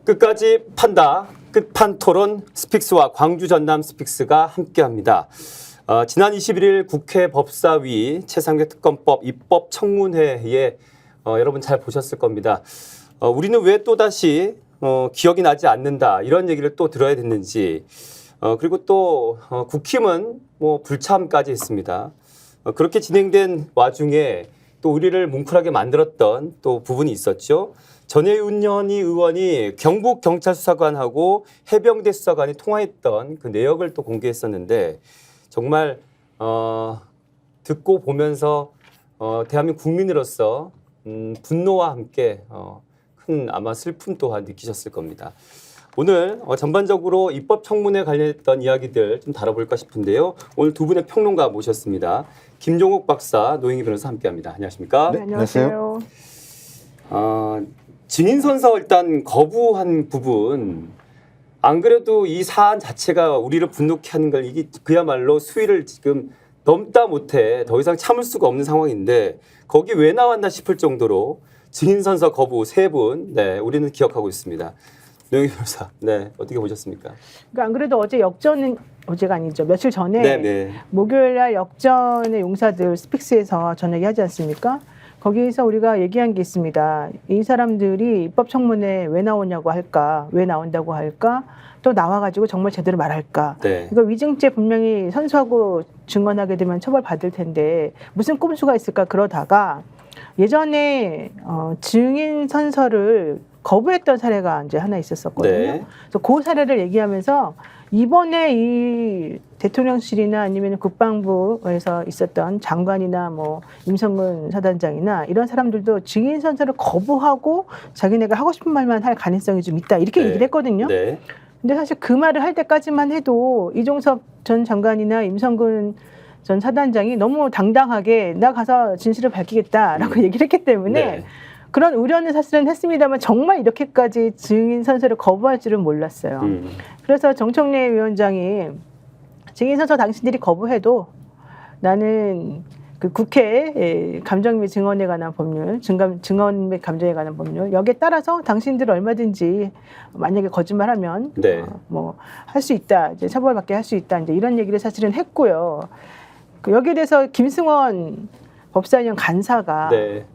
끝까지 판다. 끝판 토론 스픽스와 광주 전남 스픽스가 함께합니다. 지난 21일 국회 법사위 최상위 특검법 입법 청문회에 여러분 잘 보셨을 겁니다. 우리는 왜 또다시 기억이 나지 않는다 이런 얘기를 또 들어야 됐는지 그리고 또 국힘은 뭐 불참까지 했습니다. 그렇게 진행된 와중에 또 우리를 뭉클하게 만들었던 또 부분이 있었죠. 전혜윤 의원이 경북경찰수사관하고 해병대 수사관이 통화했던 그 내역을 또 공개했었는데 정말 듣고 보면서 대한민국 국민으로서 분노와 함께 큰 아마 슬픔 또한 느끼셨을 겁니다. 오늘 전반적으로 입법 청문회 관련했던 이야기들 좀 다뤄볼까 싶은데요. 오늘 두 분의 평론가 모셨습니다. 김종욱 박사, 노영희 변호사 함께합니다. 안녕하십니까? 네, 안녕하세요. 증인 선서 일단 거부한 부분 안 그래도 이 사안 자체가 우리를 분노케 하는 걸 이게 그야말로 수위를 지금 넘다 못해 더 이상 참을 수가 없는 상황인데 거기 왜 나왔나 싶을 정도로 증인 선서 거부 세 분, 네, 우리는 기억하고 있습니다. 노영희 변호사, 네, 어떻게 보셨습니까? 그러니까 안 그래도 어제 역전은 어제가 아니죠. 며칠 전에 네네. 목요일날 역전의 용사들 스픽스에서 저녁에 하지 않습니까? 거기에서 우리가 얘기한 게 있습니다. 이 사람들이 입법청문회 왜 나오냐고 할까? 왜 나온다고 할까? 또 나와가지고 정말 제대로 말할까? 네. 이거 위증죄 분명히 선수하고 증언하게 되면 처벌받을 텐데 무슨 꼼수가 있을까? 그러다가 예전에 증인 선서를 거부했던 사례가 이제 하나 있었었거든요. 네. 그래서 그 사례를 얘기하면서 이번에 이 대통령실이나 아니면 국방부에서 있었던 장관이나 뭐 임성근 사단장이나 이런 사람들도 증인 선서를 거부하고 자기네가 하고 싶은 말만 할 가능성이 좀 있다 이렇게 네. 얘기를 했거든요. 네. 근데 사실 그 말을 할 때까지만 해도 이종섭 전 장관이나 임성근 전 사단장이 너무 당당하게 나 가서 진실을 밝히겠다라고 얘기를 했기 때문에 네. 그런 우려는 사실은 했습니다만 정말 이렇게까지 증인 선서를 거부할 줄은 몰랐어요. 그래서 정청래 위원장이 증인 선서 당신들이 거부해도 나는 그 국회 감정 및 증언에 관한 법률, 증언 및 감정에 관한 법률 여기에 따라서 당신들 얼마든지 만약에 거짓말하면 네. 뭐 할 수 있다, 이제 처벌받게 할 수 있다, 이제 이런 얘기를 사실은 했고요. 여기에 대해서 김승원 법사위원 간사가 네.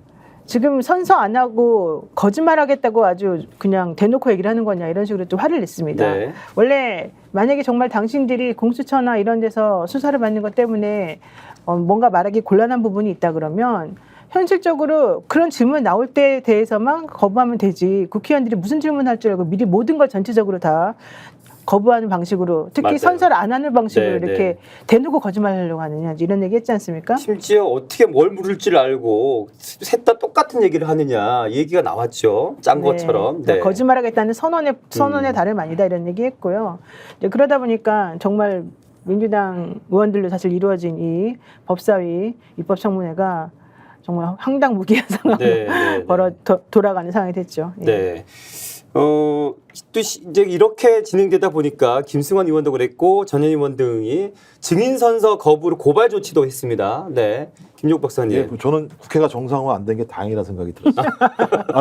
지금 선서 안 하고 거짓말하겠다고 아주 그냥 대놓고 얘기를 하는 거냐 이런 식으로 또 화를 냈습니다. 네. 원래 만약에 정말 당신들이 공수처나 이런 데서 수사를 받는 것 때문에 뭔가 말하기 곤란한 부분이 있다 그러면 현실적으로 그런 질문 나올 때에 대해서만 거부하면 되지 국회의원들이 무슨 질문할 줄 알고 미리 모든 걸 전체적으로 다 거부하는 방식으로 특히 맞아요. 선서를 안 하는 방식으로 네, 이렇게 네. 대놓고 거짓말하려고 하느냐 이런 얘기 했지 않습니까? 심지어 어떻게 뭘 물을지를 알고 셋 다 똑같은 얘기를 하느냐 이 얘기가 나왔죠. 짠 것처럼. 네. 거짓말하겠다는 선언의 다름 아니다 이런 얘기했고요. 그러다 보니까 정말 민주당 의원들로 사실 이루어진 이 법사위 입법청문회가 정말 황당무계한 상황으로 돌아가는 상황이 됐죠. 예. 네. 또 이제 이렇게 진행되다 보니까 김승환 의원도 그랬고 전현 의원 등이 증인 선서 거부로 고발 조치도 했습니다. 네. 김종욱 박사님. 예, 저는 국회가 정상화 안 된 게 다행이라는 생각이 들었어요.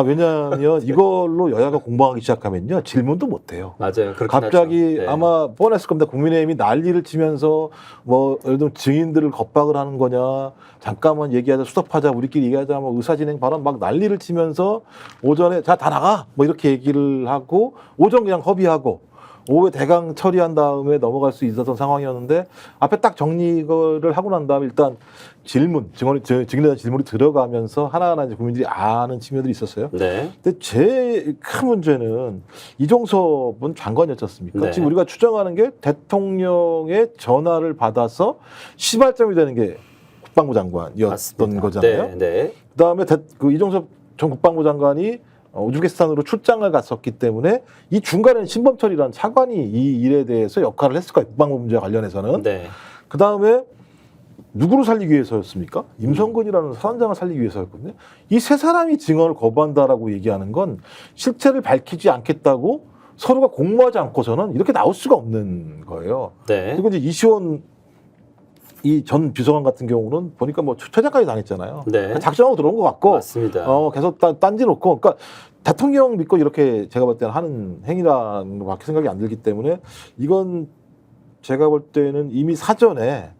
왜냐하면 이걸로 여야가 공방하기 시작하면요 질문도 못 해요. 맞아요. 갑자기 네. 아마 뻔했을 겁니다. 국민의힘이 난리를 치면서 뭐 예를 들면 증인들을 겁박을 하는 거냐, 잠깐만 얘기하자, 수습하자, 우리끼리 얘기하자, 뭐 의사진행 발언 막 난리를 치면서 오전에 자 다 나가 뭐 이렇게 얘기를 하고 오전 그냥 허비하고 오후에 대강 처리한 다음에 넘어갈 수 있었던 상황이었는데 앞에 딱 정리를 하고 난 다음에 일단 증인에 대한 질문이 들어가면서 하나하나 이제 국민들이 아는 측면들이 있었어요. 네. 근데 제일 큰 문제는 이종섭은 장관이었지 않습니까? 네. 지금 우리가 추정하는 게 대통령의 전화를 받아서 시발점이 되는 게 국방부 장관이었던 맞습니다. 거잖아요. 네. 네. 그다음에 이종섭 전 국방부 장관이 우즈베키스탄으로 출장을 갔었기 때문에 이 중간에는 신범철이라는 차관이 이 일에 대해서 역할을 했을 거예요. 국방부 문제와 관련해서는. 네. 그다음에 누구를 살리기 위해서였습니까? 임성근이라는 사단장을 살리기 위해서였거든요. 이 세 사람이 증언을 거부한다라고 얘기하는 건 실체를 밝히지 않겠다고 서로가 공모하지 않고서는 이렇게 나올 수가 없는 거예요. 네. 그리고 이제 이시원 이 전 비서관 같은 경우는 보니까 뭐 최장까지 다녔잖아요. 네. 작정하고 들어온 것 같고, 맞습니다. 계속 딴지 놓고, 그러니까 대통령 믿고 이렇게 제가 볼 때는 하는 행위라는 것밖에 생각이 안 들기 때문에 이건 제가 볼 때는 이미 사전에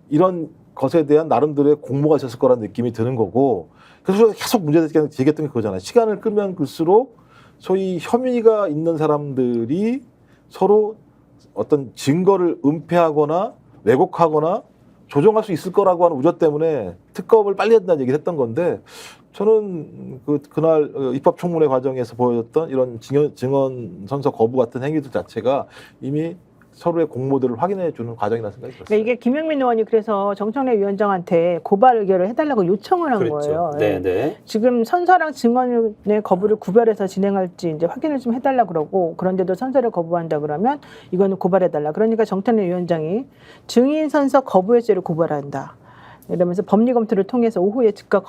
이런 것에 대한 나름대로의 공모가 있었을 거라는 느낌이 드는 거고 그래서 계속 문제가 제기했던 게 그거잖아요. 시간을 끌면 끌수록 소위 혐의가 있는 사람들이 서로 어떤 증거를 은폐하거나 왜곡하거나 조정할 수 있을 거라고 하는 우려 때문에 특검을 빨리 한다는 얘기를 했던 건데 저는 그날 입법 청문회 과정에서 보여줬던 이런 증언 선서 거부 같은 행위들 자체가 이미 서로의 공모들을 확인해 주는 과정이라는 생각이 들었어요. 그러니까 이게 김영민 의원이 그래서 정청래 위원장한테 고발 의결을 해달라고 요청을 한 그랬죠. 거예요. 네네. 지금 선서랑 증언의 거부를 구별해서 진행할지 이제 확인을 좀 해달라 그러고 그런데도 선서를 거부한다 그러면 이거는 고발해달라. 그러니까 정청래 위원장이 증인 선서 거부의 죄를 고발한다. 이러면서 법리 검토를 통해서 오후에 즉각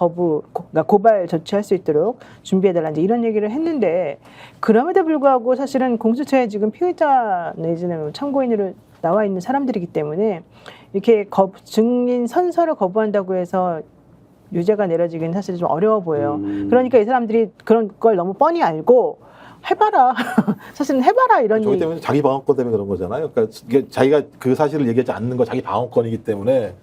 고발 조치할 수 있도록 준비해달라 이제 이런 얘기를 했는데 그럼에도 불구하고 사실은 공수처에 지금 피의자 내지는 참고인으로 나와 있는 사람들이기 때문에 이렇게 증인 선서를 거부한다고 해서 유죄가 내려지기는 사실 좀 어려워 보여요. 그러니까 이 사람들이 그런 걸 너무 뻔히 알고 해봐라. 사실은 해봐라 이런 저기 얘기. 때문에 자기 방어권 때문에 그런 거잖아요. 그러니까 이게 자기가 그 사실을 얘기하지 않는 거 자기 방어권이기 때문에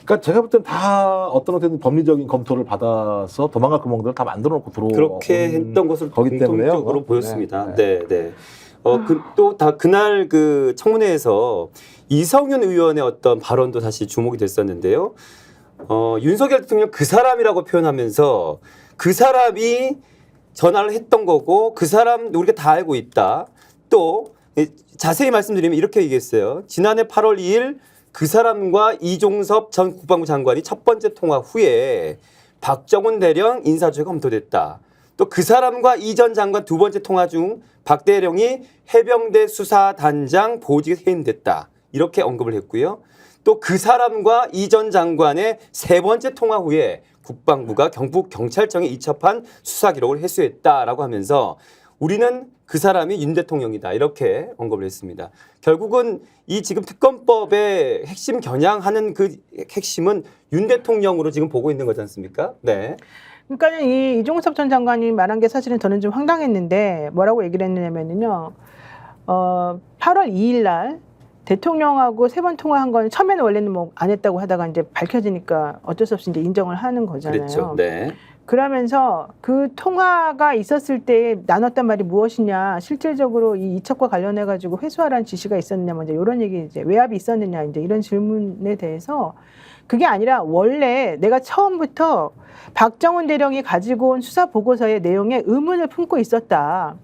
그러니까 제가 볼 때는 다 어떤 어떤 법리적인 검토를 받아서 도망갈 구멍들을 다 만들어 놓고 들어온 그렇게 했던 것으로 거기 때문에요. 공통적으로 보였습니다. 네. 네. 또 그날 그 청문회에서 이성윤 의원의 어떤 발언도 사실 주목이 됐었는데요. 윤석열 대통령 그 사람이라고 표현하면서 그 사람이 전화를 했던 거고 그 사람 우리가 다 알고 있다. 또 자세히 말씀드리면 이렇게 얘기했어요. 지난해 8월 2일 그 사람과 이종섭 전 국방부 장관이 첫 번째 통화 후에 박정훈 대령 인사조회가 검토됐다. 또 그 사람과 이 전 장관 두 번째 통화 중 박 대령이 해병대 수사단장 보직에 해임됐다. 이렇게 언급을 했고요. 또 그 사람과 이 전 장관의 세 번째 통화 후에 국방부가 경북 경찰청에 이첩한 수사 기록을 회수했다라고 하면서 우리는 그 사람이 윤 대통령이다 이렇게 언급을 했습니다. 결국은 이 지금 특검법의 핵심 겨냥하는 그 핵심은 윤 대통령으로 지금 보고 있는 거지 않습니까? 네. 그러니까 이 이종섭 전 장관이 말한 게 사실은 저는 좀 황당했는데 뭐라고 얘기를 했냐면요. 8월 2일 날 대통령하고 세 번 통화한 건 처음에는 원래는 뭐 안 했다고 하다가 이제 밝혀지니까 어쩔 수 없이 이제 인정을 하는 거잖아요. 그렇죠. 네. 그러면서 그 통화가 있었을 때 나눴단 말이 무엇이냐, 실질적으로 이 이첩과 관련해 가지고 회수하라는 지시가 있었느냐, 먼저 이런 얘기 이제 외압이 있었느냐, 이제 이런 질문에 대해서 그게 아니라 원래 내가 처음부터 박정훈 대령이 가지고 온 수사 보고서의 내용에 의문을 품고 있었다.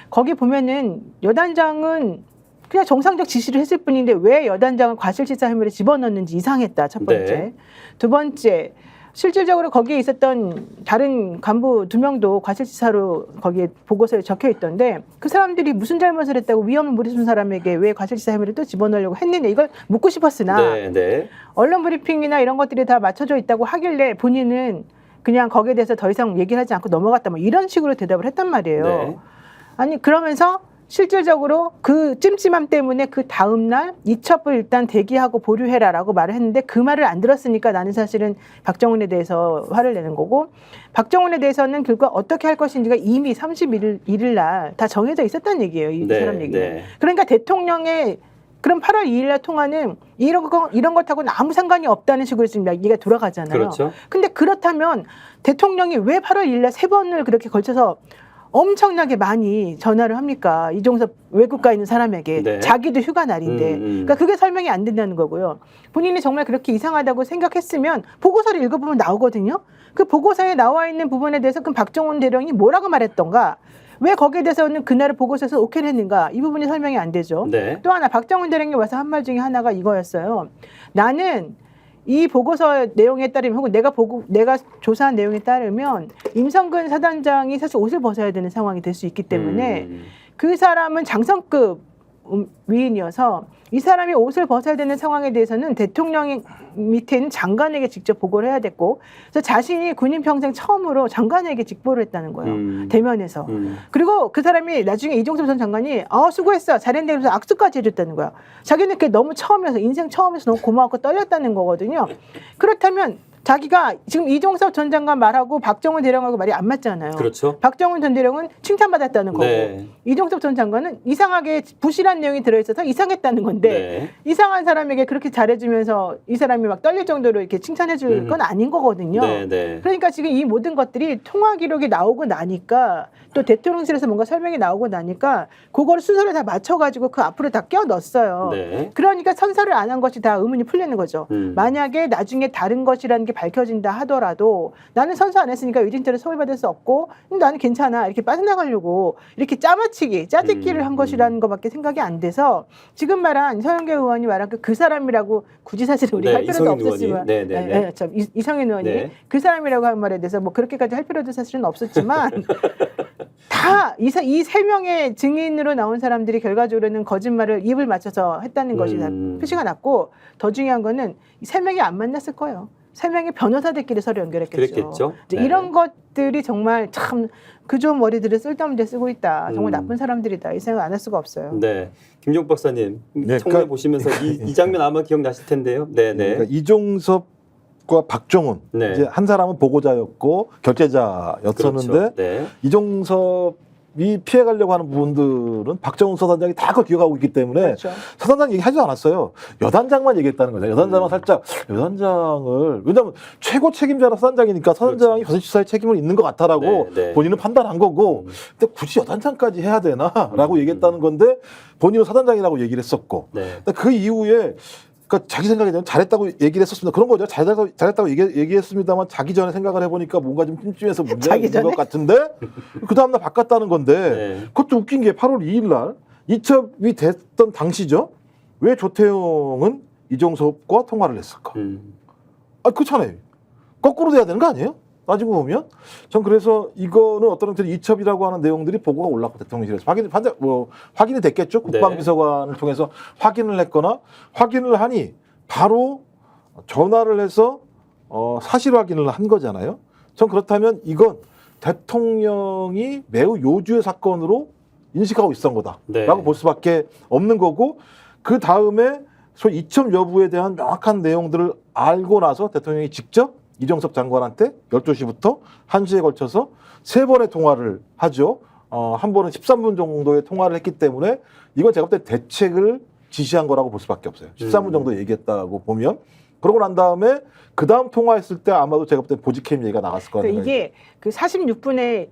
거기 보면은 여단장은 그냥 정상적 지시를 했을 뿐인데 왜 여단장을 과실치사 혐의를 집어넣는지 이상했다. 첫 번째. 네. 두 번째. 실질적으로 거기에 있었던 다른 간부 2명도 과실치사로 거기에 보고서에 적혀 있던데 그 사람들이 무슨 잘못을 했다고 위험을 무리순 사람에게 왜 과실치사 혐의를 또 집어넣으려고 했느냐 이걸 묻고 싶었으나 네. 언론 브리핑이나 이런 것들이 다 맞춰져 있다고 하길래 본인은 그냥 거기에 대해서 더 이상 얘기를 하지 않고 넘어갔다 뭐 이런 식으로 대답을 했단 말이에요. 네. 아니 그러면서 실질적으로 그 찜찜함 때문에 그 다음날 이첩을 일단 대기하고 보류해라라고 말을 했는데 그 말을 안 들었으니까 나는 사실은 박정훈에 대해서 화를 내는 거고 박정훈에 대해서는 결과 어떻게 할 것인지가 이미 31일 날 다 정해져 있었다는 얘기예요. 이 사람 얘기는. 네. 그러니까 대통령의 그럼 8월 2일 날 통화는 이런 것하고는 아무 상관이 없다는 식으로 지금 얘기가 돌아가잖아요. 그렇죠. 근데 그렇다면 대통령이 왜 8월 2일 날 3번을 그렇게 걸쳐서 엄청나게 많이 전화를 합니까? 이종섭 외국가 있는 사람에게. 네. 자기도 휴가 날인데. 그러니까 그게 설명이 안 된다는 거고요. 본인이 정말 그렇게 이상하다고 생각했으면 보고서를 읽어보면 나오거든요. 그 보고서에 나와 있는 부분에 대해서 그럼 박정훈 대령이 뭐라고 말했던가? 왜 거기에 대해서는 그날의 보고서에서 오케이를 했는가? 이 부분이 설명이 안 되죠. 네. 또 하나 박정훈 대령이 와서 한 말 중에 하나가 이거였어요. 나는 이 보고서 내용에 따르면 혹은 내가 조사한 내용에 따르면 임성근 사단장이 사실 옷을 벗어야 되는 상황이 될 수 있기 때문에 그 사람은 장성급 위인이어서 이 사람이 옷을 벗어야 되는 상황에 대해서는 대통령 밑에 있는 장관에게 직접 보고를 해야 됐고 그래서 자신이 군인 평생 처음으로 장관에게 직보를 했다는 거예요. 대면에서. 그리고 그 사람이 나중에 이종섭 전 장관이 수고했어. 잘했네. 그래서 악수까지 해줬다는 거야. 자기는 그게 너무 처음이어서 인생 처음이어서 너무 고마웠고 떨렸다는 거거든요. 그렇다면 자기가 지금 이종섭 전 장관 말하고 박정훈 대령하고 말이 안 맞잖아요. 그렇죠. 박정훈 전 대령은 칭찬받았다는 거고 네. 이종섭 전 장관은 이상하게 부실한 내용이 들어있어서 이상했다는 건데 네. 이상한 사람에게 그렇게 잘해주면서 이 사람이 막 떨릴 정도로 이렇게 칭찬해줄 건 아닌 거거든요. 네, 네. 그러니까 지금 이 모든 것들이 통화 기록이 나오고 나니까 또 대통령실에서 뭔가 설명이 나오고 나니까 그걸 순서를 다 맞춰가지고 그 앞으로 다 껴 넣었어요. 네. 그러니까 선서를 안 한 것이 다 의문이 풀리는 거죠. 음. 만약에 나중에 다른 것이라는 게 밝혀진다 하더라도 나는 선서 안 했으니까 유린죄를 처벌받을 수 없고 나는 괜찮아 이렇게 빠져나가려고 이렇게 짜맞추기 짜집기를 한 것이라는 것밖에 생각이 안 돼서 지금 말한 서영교 의원이 말한 그 사람이라고 굳이 사실 우리 네, 할 필요도 이성인 없었지만 의원이. 네, 네, 네. 이성인 의원이 네. 그 사람이라고 한 말에 대해서 뭐 그렇게까지 할 필요도 사실은 없었지만 다 이 세 명의 증인으로 나온 사람들이 결과적으로는 거짓말을 입을 맞춰서 했다는 것이 다 표시가 났고 더 중요한 거는 이 세 명이 안 만났을 거예요. 세 명의 변호사들끼리 서로 연결했겠죠. 그랬겠죠. 이제 네. 이런 것들이 정말 참 그 좋은 머리들을 쓸데없는 데 쓰고 있다. 정말 음. 나쁜 사람들이다. 이 생각 안 할 수가 없어요. 네. 김종 박사님 네, 청문회 그러니까- 보시면서 이 장면 아마 기억나실 텐데요. 네, 네. 그러니까 이종섭과 박정훈 네. 이제 한 사람은 보고자였고 결재자였었는데 그렇죠. 네. 이종섭이 피해가려고 하는 부분들은 박정훈 서단장이 다 그걸 기억하고 있기 때문에 그렇죠. 서단장 얘기하지 않았어요. 여단장만 얘기했다는 거죠. 여단장은 살짝 여단장을 왜냐하면 최고 책임자라 서단장이니까 서단장이 여섯시사에 책임을 있는 것 같다라고 네, 네. 본인은 판단한 거고 근데 굳이 여단장까지 해야 되나라고 얘기했다는 건데 본인은 서단장이라고 얘기를 했었고 네. 근데 그 이후에 그러니까 자기 생각에는 잘했다고 얘기를 했었습니다. 그런 거죠. 잘했다고 얘기했습니다만 자기 전에 생각을 해보니까 뭔가 좀 찜찜해서 문제가 자기 있는 것 전에? 같은데 그 다음날 바꿨다는 건데 네. 그것도 웃긴 게 8월 2일 날 이첩이 됐던 당시죠. 왜 조태용은 이종섭과 통화를 했을까? 아, 그렇잖아요. 거꾸로 돼야 되는 거 아니에요? 따지고 보면 전 그래서 이거는 어떤 형태로 이첩이라고 하는 내용들이 보고가 올랐고 대통령실에서 확인이 됐겠죠. 국방비서관을 통해서 확인을 했거나 확인을 하니 바로 전화를 해서 사실 확인을 한 거잖아요. 전 그렇다면 이건 대통령이 매우 요주의 사건으로 인식하고 있었던 거다라고 네. 볼 수밖에 없는 거고 그 다음에 소위 이첩 여부에 대한 명확한 내용들을 알고 나서 대통령이 직접 이종섭 장관한테 12시부터 1시에 걸쳐서 3번의 통화를 하죠. 한 번은 13분 정도의 통화를 했기 때문에 이건 제가 볼 때 대책을 지시한 거라고 볼 수밖에 없어요. 13분 정도 얘기했다고 보면. 그러고 난 다음에 그 다음 통화했을 때 아마도 제가 볼 때 보직캠 얘기가 나갔을 거라는 그러니까 생각이 이게 그 46분에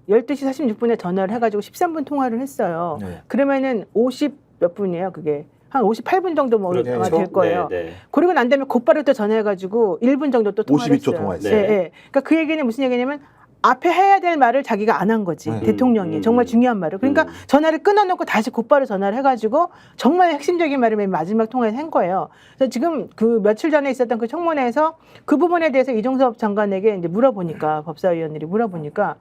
12시 46분에 전화를 해가지고 13분 통화를 했어요. 네. 그러면은 50 몇 분이에요, 그게. 한 58분 정도 뭐 그렇죠. 될 거예요. 네, 네. 그리고 난 다음에 곧바로 또 전화해가지고 1분 정도 또 통화를 52초 했어요. 통화했어요. 네, 네. 그러니까 그 얘기는 무슨 얘기냐면 앞에 해야 될 말을 자기가 안 한 거지. 네. 대통령이 정말 중요한 말을. 그러니까 전화를 끊어놓고 다시 곧바로 전화를 해가지고 정말 핵심적인 말을 맨 마지막 통화에서 한 거예요. 그래서 지금 그 며칠 전에 있었던 그 청문회에서 그 부분에 대해서 이종섭 장관에게 이제 물어보니까 법사위원들이 물어보니까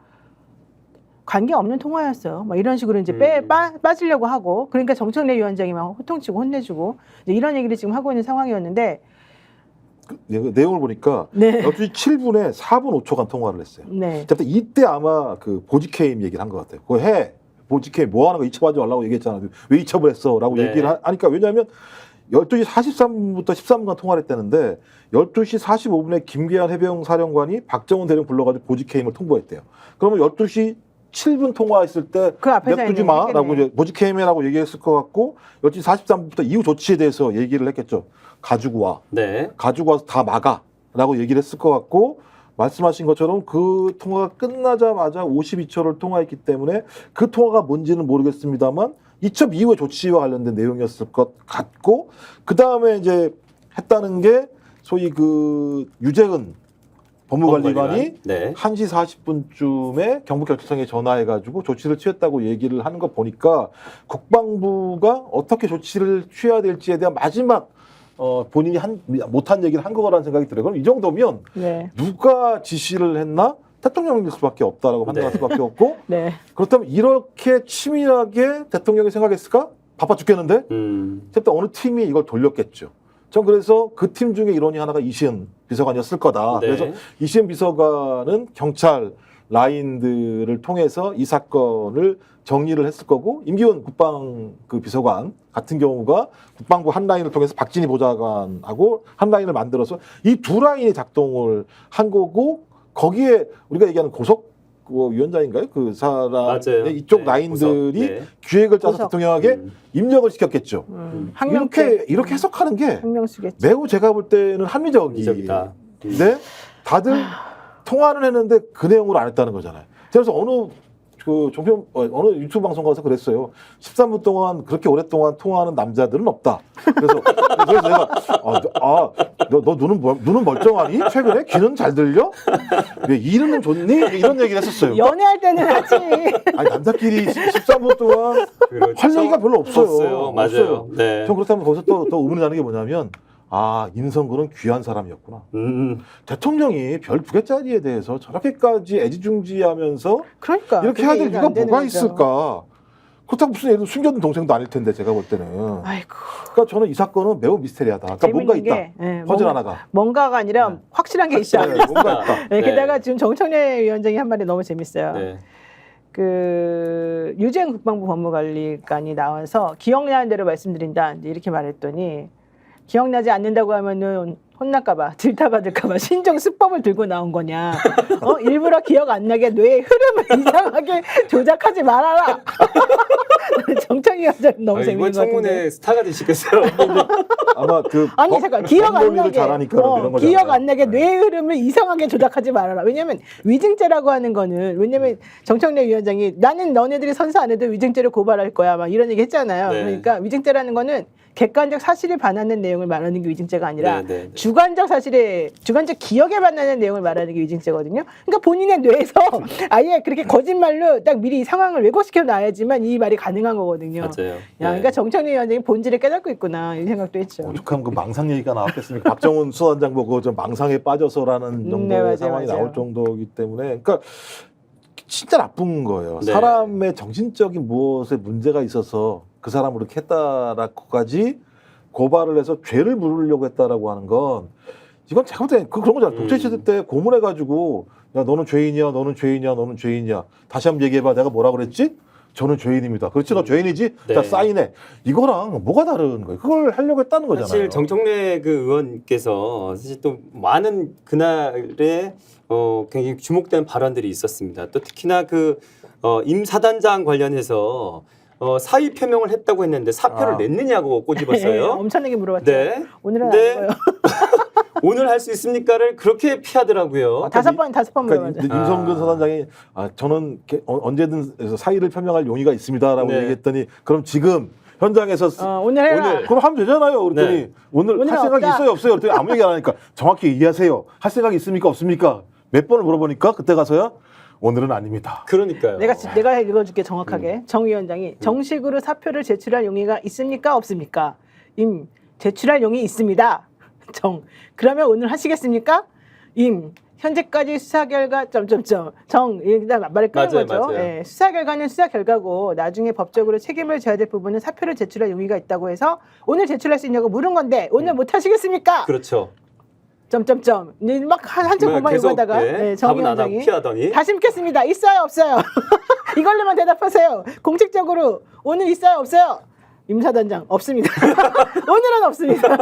관계 없는 통화였어요. 막 이런 식으로 이제 빠지려고 하고 그러니까 정청래 위원장이 막 호통치고 혼내주고 이제 이런 얘기를 지금 하고 있는 상황이었는데 내용을 보니까 네. 12시 7분에 4분 5초간 통화를 했어요. 네. 제가 이때 아마 그 보직해임 얘기를 한 것 같아요. 그거 해. 보직해임 뭐 하는 거 이첩하지 말라고 얘기했잖아요. 왜 이첩을 했어? 라고 네. 얘기를 하니까 왜냐하면 12시 43분부터 13분간 통화를 했다는데 12시 45분에 김계한 해병 사령관이 박정훈 대령 불러가지고 보직해임을 통보했대요. 그러면 12시 7분 통화했을 때 그 앞에서 냅두지 했네, 마라고 했겠네. 이제 보직해임이라고 얘기했을 것 같고 12시 43분부터 이후 조치에 대해서 얘기를 했겠죠. 가지고 와. 네. 가지고 와서 다 막아라고 얘기를 했을 것 같고 말씀하신 것처럼 그 통화가 끝나자마자 52초를 통화했기 때문에 그 통화가 뭔지는 모르겠습니다만 이첩 이후의 조치와 관련된 내용이었을 것 같고 그 다음에 이제 했다는 게 소위 그 유재은 법무관리관이 네. 1시 40분쯤에 경북경찰청에 전화해가지고 조치를 취했다고 얘기를 하는 거 보니까 국방부가 어떻게 조치를 취해야 될지에 대한 마지막 본인이 못한 얘기를 한 거라는 생각이 들어요. 그럼 이 정도면 네. 누가 지시를 했나? 대통령일 수밖에 없다라고 판단할 수밖에 없고 네. 그렇다면 이렇게 치밀하게 대통령이 생각했을까? 바빠 죽겠는데? 그때 어느 팀이 이걸 돌렸겠죠. 전 그래서 그 팀 중에 일원이 하나가 이시은 비서관이었을 거다. 네. 그래서 이시은 비서관은 경찰 라인들을 통해서 이 사건을 정리를 했을 거고 임기원 국방 그 비서관 같은 경우가 국방부 한 라인을 통해서 박진희 보좌관하고 한 라인을 만들어서 이 두 라인이 작동을 한 거고 거기에 우리가 얘기하는 고석 위원장인가요? 그 사람의 이쪽 네, 라인들이 고석. 네. 기획을 짜서 고석. 대통령에게 입력을 시켰겠죠. 항명죄. 이렇게 해석하는 게 항명수겠지. 매우 제가 볼 때는 합리적이다. 합리적이다. 근데 다들 통화는 했는데 그 내용으로 안 했다는 거잖아요. 그래서 어느 유튜브 방송 가서 그랬어요. 13분 동안 그렇게 오랫동안 통화하는 남자들은 없다. 그래서 내가 너 눈은 멀쩡하니? 최근에 귀는 잘 들려? 왜 이름은 좋니? 이런 얘기를 했었어요. 연애할 때는 하지. 아니 남자끼리 13분 동안 그렇죠. 할 얘기가 별로 맞아요. 없어요. 없어요. 네. 전 그렇다면 거기서 또 의문이 나는 게 뭐냐면 임성근은 귀한 사람이었구나. 대통령이 별 2개짜리에 대해서 저렇게까지 애지중지하면서 그러니까 이렇게 그게 해야 될 이해가 이유가 안 되는 뭐가 거죠. 있을까? 그렇다고 무슨 예를 들어 숨겨둔 동생도 아닐 텐데 제가 볼 때는. 아이고. 그러니까 저는 이 사건은 매우 미스테리하다. 그러니까 뭔가 재밌는 있다. 게, 예, 퍼즐 하나가. 뭔가가 아니라 확실한 게 있다. 네, 뭔가 있다. 네, 게다가 지금 정청래 위원장이 한 말이 너무 재밌어요. 네. 그 유재현 국방부 법무관리관이 나와서 기억나는 대로 말씀드린다 이제 이렇게 말했더니 기억나지 않는다고 하면은 혼날까봐 질타받을까봐 신정수법을 들고 나온 거냐? 일부러 기억 안 나게 뇌의 흐름을 이상하게 조작하지 말아라. 정청희 위원장 너무 재밌는 이번 것 같은데. 청문회 스타가 되시겠어요. 아마 그 아니 잠깐 기억 안 나게 잘하니까 이런 거잖아요. 기억 안 나게 네. 뇌의 흐름을 이상하게 조작하지 말아라. 왜냐하면 위증죄라고 하는 거는 왜냐하면 정청래 위원장이 나는 너네들이 선서 안 해도 위증죄로 고발할 거야 막 이런 얘기 했잖아요. 네. 그러니까 위증죄라는 거는 객관적 사실에 반하는 내용을 말하는 게 위증죄가 아니라 네. 주관적 기억에 반하는 내용을 말하는 게 위증죄거든요. 그러니까 본인의 뇌에서 아예 그렇게 거짓말로 딱 미리 이 상황을 왜곡시켜 놔야지만 이 말이 가능한 거거든요. 맞아요. 야, 그러니까 정청래 위원장이 본질을 깨닫고 있구나 이 생각도 했죠. 오죽하면 그 망상 얘기가 나왔겠습니까? 박정훈 수사단장 보고 좀 망상에 빠져서라는 정도의 네, 맞아요, 상황이 맞아요. 나올 정도이기 때문에 그러니까 진짜 나쁜 거예요. 네. 사람의 정신적인 무엇에 문제가 있어서 그 사람을 그렇게 했다라고까지 고발을 해서 죄를 물으려고 했다라고 하는 건 이건 제가 볼 때 그런 거잖아요. 독재 시대 때 고문해가지고 야 너는 죄인이야, 너는 죄인이야, 너는 죄인이야. 다시 한번 얘기해봐. 내가 뭐라 그랬지? 저는 죄인입니다. 그렇지, 너 죄인이지? 네. 자 사인해. 이거랑 뭐가 다른 거예요? 그걸 하려고 했다는 거잖아요. 사실 정청래 그 의원께서 사실 또 많은 그날에 굉장히 주목된 발언들이 있었습니다. 또 특히나 임 사단장 관련해서 사의 표명을 했다고 했는데 사표를 냈느냐고 꼬집었어요. 엄청나게 물어봤죠. 네. 오늘은 네. 안 해요. 오늘 할 수 있습니까를 그렇게 피하더라고요. 다섯 번 그러니까 물어봤죠. 임성근 사단장이 저는 언제든 사의를 표명할 용의가 있습니다라고 네. 얘기했더니 그럼 지금 현장에서 오늘 해라. 오늘. 그럼 하면 되잖아요. 그랬더니 네. 오늘 오늘은 할 생각이 없다. 있어요 없어요? 그랬더니 아무 얘기 안 하니까 정확히 얘기하세요. 할 생각이 있습니까 없습니까? 몇 번을 물어보니까 그때 가서야 오늘은 아닙니다. 그러니까요. 내가 읽어줄게 정확하게. 정 위원장이 정식으로 사표를 제출할 용의가 있습니까 없습니까? 제출할 용의 있습니다. 그러면 오늘 하시겠습니까? 현재까지 수사 결과 일단 말을 끄는 맞아요, 거죠. 맞아요. 예, 수사 결과는 수사 결과고 나중에 법적으로 책임을 져야 될 부분은 사표를 제출할 용의가 있다고 해서 오늘 제출할 수 있냐고 물은 건데 오늘 못 하시겠습니까? 그렇죠. 이제 막 한참 고만 계속, 읽다가 정 답은 안 하고 위원장이 피하더니 다시 묻겠습니다. 있어요 없어요? 이걸로만 대답하세요. 공식적으로 오늘 있어요 없어요? 임사단장 없습니다. 오늘은 없습니다.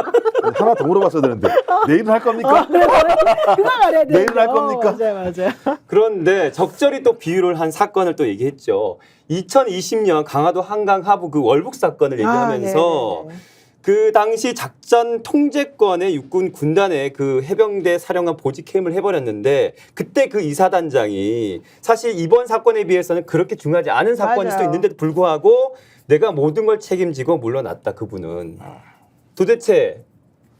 하나 더 물어봤어야 되는데 내일은 할 겁니까? 그걸 말해야 돼요. 내일은 할 겁니까? 맞아요. 그런데 적절히 또 비유를 한 사건을 또 얘기했죠. 2020년 강화도 한강 하부 그 월북 사건을 얘기하면서 네네네. 그 당시 작전 통제권의 육군 군단의 그 해병대 사령관 보직해임을 해버렸는데 그때 그 이사단장이 사실 이번 사건에 비해서는 그렇게 중요하지 않은 사건일 수도 맞아요. 있는데도 불구하고 내가 모든 걸 책임지고 물러났다 그분은. 도대체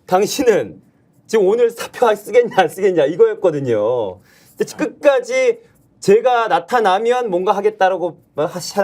당신은 지금 오늘 사표 쓰겠냐 안 쓰겠냐 이거였거든요. 근데 끝까지 제가 나타나면 뭔가 하겠다라고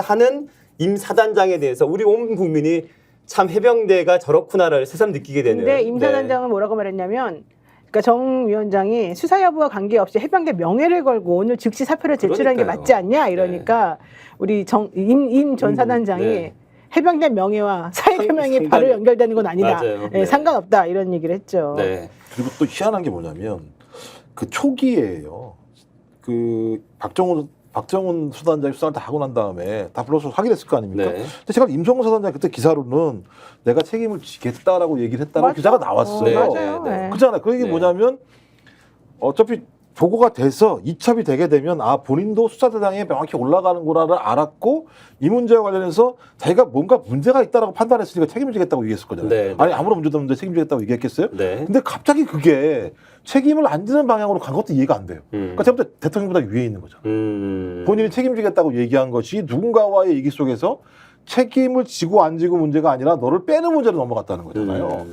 하는 임 사단장에 대해서 우리 온 국민이 참 해병대가 저렇구나를 새삼 느끼게 되는. 근데 임 사단장은 뭐라고 말했냐면 그러니까 정 위원장이 수사 여부와 관계없이 해병대 명예를 걸고 오늘 즉시 사표를 제출하는 게 그러니까요. 맞지 않냐 이러니까 우리 임 전 사단장이 네. 해병대 명예와 사회 표명이 상관이- 바로 연결되는 건 아니다. 맞아요. 예, 네. 상관없다 이런 얘기를 했죠. 네. 그리고 또 희한한 게 뭐냐면 그 초기에요. 그 박정훈 수사단장이 수사를 다 하고 난 다음에 다 불러서 확인했을 거 아닙니까? 네. 근데 제가 임성근 수사단장 그때 기사로는 내가 책임을 지겠다라고 얘기를 했다는 맞아. 기사가 나왔어요. 맞아요. 네, 네. 네. 그잖아. 그 얘기 네. 뭐냐면 어차피 보고가 돼서 이첩이 되게 되면 본인도 수사대상에 명확히 올라가는구나를 알았고 이 문제와 관련해서 자기가 뭔가 문제가 있다라고 판단했으니까 책임을 지겠다고 얘기했을 거잖아요. 네, 네. 아니 아무런 문제도 없는데 책임지겠다고 얘기했겠어요? 네. 근데 갑자기 그게 책임을 안 지는 방향으로 간 것도 이해가 안 돼요. 그러니까 제가 대통령보다 위에 있는 거죠. 본인이 책임지겠다고 얘기한 것이 누군가와의 얘기 속에서 책임을 지고 안 지고 문제가 아니라 너를 빼는 문제로 넘어갔다는 거잖아요.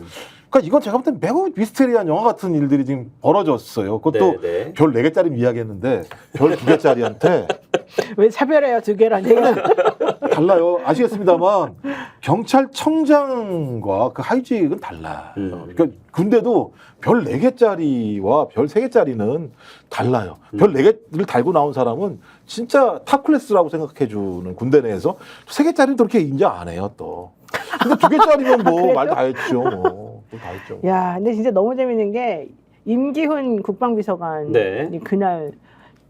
그러니까 이건 제가 볼 때 매우 미스테리한 영화 같은 일들이 지금 벌어졌어요. 그것도 네, 네. 별 4개짜리 이야기했는데 별 2개짜리한테 왜 차별해요? 2개란 얘기가. 달라요. 아시겠습니다만 경찰청장과 그 하위직은 달라요. 그러니까 근데도 별 4개짜리와 별 3개짜리는 달라요. 별 4개를 달고 나온 사람은 진짜 탑 클래스라고 생각해주는 군대 내에서 3개짜리는 그렇게 인정 안 해요 또. 근데 2개짜리면 뭐 말 다 했죠. 다 했죠. 야, 근데 진짜 너무 재밌는 게 임기훈 국방비서관이 네. 그날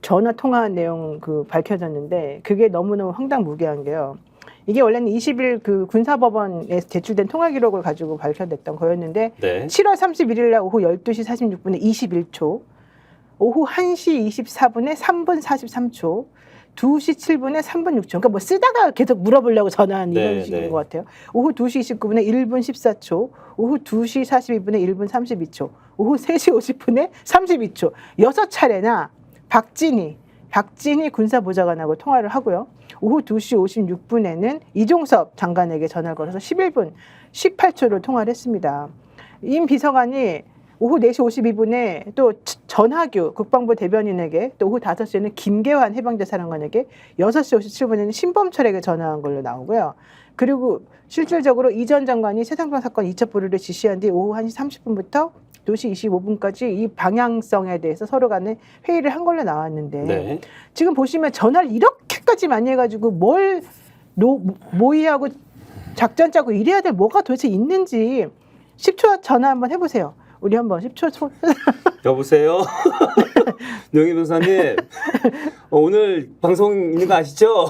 전화 통화한 내용 밝혀졌는데 그게 너무너무 황당무계한 게요. 이게 원래는 20일 그 군사법원에서 제출된 통화 기록을 가지고 발표됐던 거였는데 네. 7월 31일 날 오후 12시 46분에 21초, 오후 1시 24분에 3분 43초, 2시 7분에 3분 6초. 그러니까 뭐 쓰다가 계속 물어보려고 전화한 네, 이런 식인 네. 것 같아요. 오후 2시 29분에 1분 14초, 오후 2시 42분에 1분 32초, 오후 3시 50분에 32초. 6차례나 박진희 군사보좌관하고 통화를 하고요. 오후 2시 56분에는 이종섭 장관에게 전화를 걸어서 11분 18초를 통화를 했습니다. 임 비서관이 오후 4시 52분에 또 전하규 국방부 대변인에게, 또 오후 5시에는 김계환 해병대 사령관에게, 6시 57분에는 신범철에게 전화한 걸로 나오고요. 그리고 실질적으로 이 전 장관이 최상병 사건 이첩 보류를 지시한 뒤 오후 1시 30분부터 2시 25분까지 이 방향성에 대해서 서로 간에 회의를 한 걸로 나왔는데 네. 지금 보시면 전화를 이렇게까지 많이 해가지고 뭘 모의하고 작전 짜고 이래야 될 뭐가 도대체 있는지 10초 전화 한번 해보세요. 우리 한번 10초 여보세요? 노영희 변호사님, 오늘 방송 있는 거 아시죠?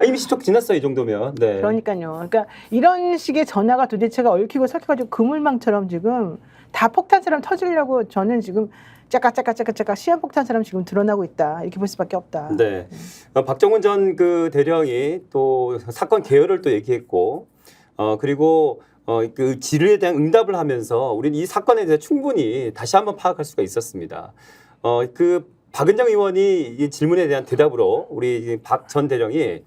이미 10초 지났어요, 이 정도면. 네. 그러니까요. 그러니까 이런 식의 전화가 도대체가 얽히고 설켜가지고 그물망처럼 지금 다 폭탄처럼 터지려고 저는 지금 짜깍짜깍짜깍짜깍 시한폭탄처럼 지금 드러나고 있다. 이렇게 볼 수밖에 없다. 네. 박정훈 전 그 대령이 또 사건 개요를 또 얘기했고, 그리고 그 질의에 대한 응답을 하면서 우리는 이 사건에 대해서 충분히 다시 한번 파악할 수가 있었습니다. 그 박은정 의원이 이 질문에 대한 대답으로 우리 박 전 대령이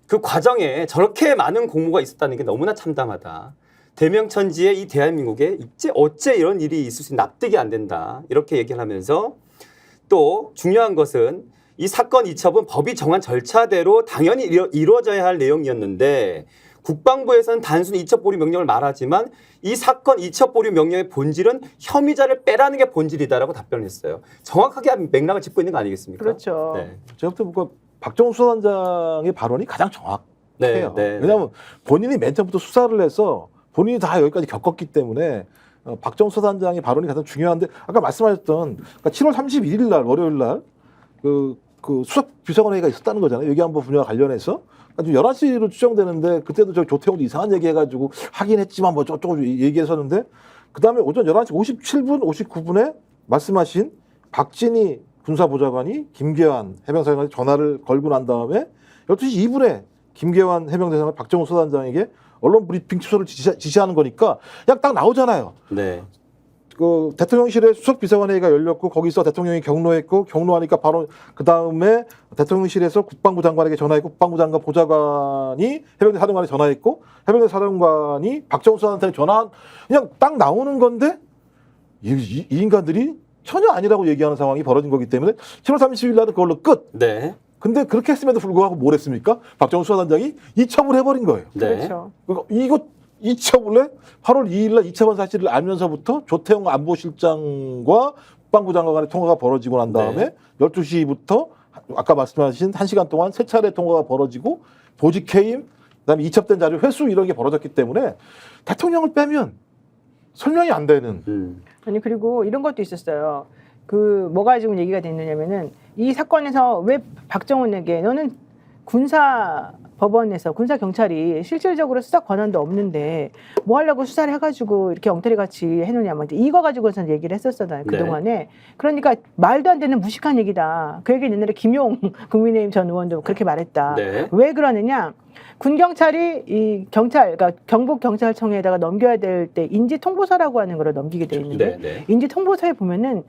그 과정에 저렇게 많은 공모가 있었다는 게 너무나 참담하다. 대명천지의 이 대한민국에 어째 이런 일이 있을 수 납득이 안 된다. 이렇게 얘기를 하면서 또 중요한 것은 이 사건 이첩은 법이 정한 절차대로 당연히 이루어져야 할 내용이었는데 국방부에서는 단순히 이첩 보류 명령을 말하지만 이 사건 이첩 보류 명령의 본질은 혐의자를 빼라는 게 본질이다라고 답변을 했어요. 정확하게 맥락을 짚고 있는 거 아니겠습니까? 그렇죠. 네. 제가 볼 때 뭔가 박정훈 수사단장의 발언이 가장 정확해요. 네, 네. 왜냐하면 본인이 맨 처음부터 수사를 해서 본인이 다 여기까지 겪었기 때문에 박정훈 수사단장의 발언이 가장 중요한데 아까 말씀하셨던 그러니까 7월 31일 날 월요일 날 그 수석비서관 회의가 있었다는 거잖아요. 외교안보 분야와 관련해서. 그러니까 11시로 추정되는데 그때도 저 조태용도 이상한 얘기해가지고 하긴 했지만 뭐 저쪽으로 얘기했었는데 그다음에 오전 11시 57분 59분에 말씀하신 박진희 군사보좌관이 김계환 해병사령관에 전화를 걸고 난 다음에 12시 2분에 김계환 해병대사관 박정훈 수사단장에게 언론 브리핑 취소를 지시하는 거니까 그냥 딱 나오잖아요. 네. 그 대통령실에 수석 비서관회의가 열렸고 거기서 대통령이 경로했고 경로하니까 바로 그 다음에 대통령실에서 국방부 장관에게 전화했고 국방부 장관 보좌관이 해병대 사령관에 전화했고 해병대 사령관이 박정훈 수사단장에 전화 그냥 딱 나오는 건데 이 인간들이 전혀 아니라고 얘기하는 상황이 벌어진 거기 때문에 7월 30일 날은 그걸로 끝. 네. 근데 그렇게 했음에도 불구하고 뭘 했습니까? 박정훈 수사단장이 이첩을 해버린 거예요. 네. 그렇죠. 그러니까 이거 이첩을 해 8월 2일 날 이첩한 사실을 알면서부터 조태용 안보실장과 국방부 장관 간의 통화가 벌어지고 난 다음에 네. 12시부터 아까 말씀하신 1시간 동안 3차례 통화가 벌어지고 보직해임 그다음에 이첩된 자료 회수 이런 게 벌어졌기 때문에 대통령을 빼면 설명이 안 되는 아니 그리고 이런 것도 있었어요. 그 뭐가 지금 얘기가 됐느냐면은 이 사건에서 왜 박정훈에게 너는 군사 법원에서 군사 경찰이 실질적으로 수사 권한도 없는데 뭐 하려고 수사를 해가지고 이렇게 엉터리 같이 해놓냐 뭐 이거 가지고선 얘기를 했었잖아요 그 동안에. 그러니까 말도 안 되는 무식한 얘기다. 그 얘기 옛날에 김용 국민의힘 전 의원도 그렇게 말했다. 네. 왜 그러느냐? 군 경찰이 이 경찰, 그러니까 경북 경찰청에다가 넘겨야 될 때 인지 통보서라고 하는 걸 넘기게 돼 있는데 네. 인지 통보서에 보면은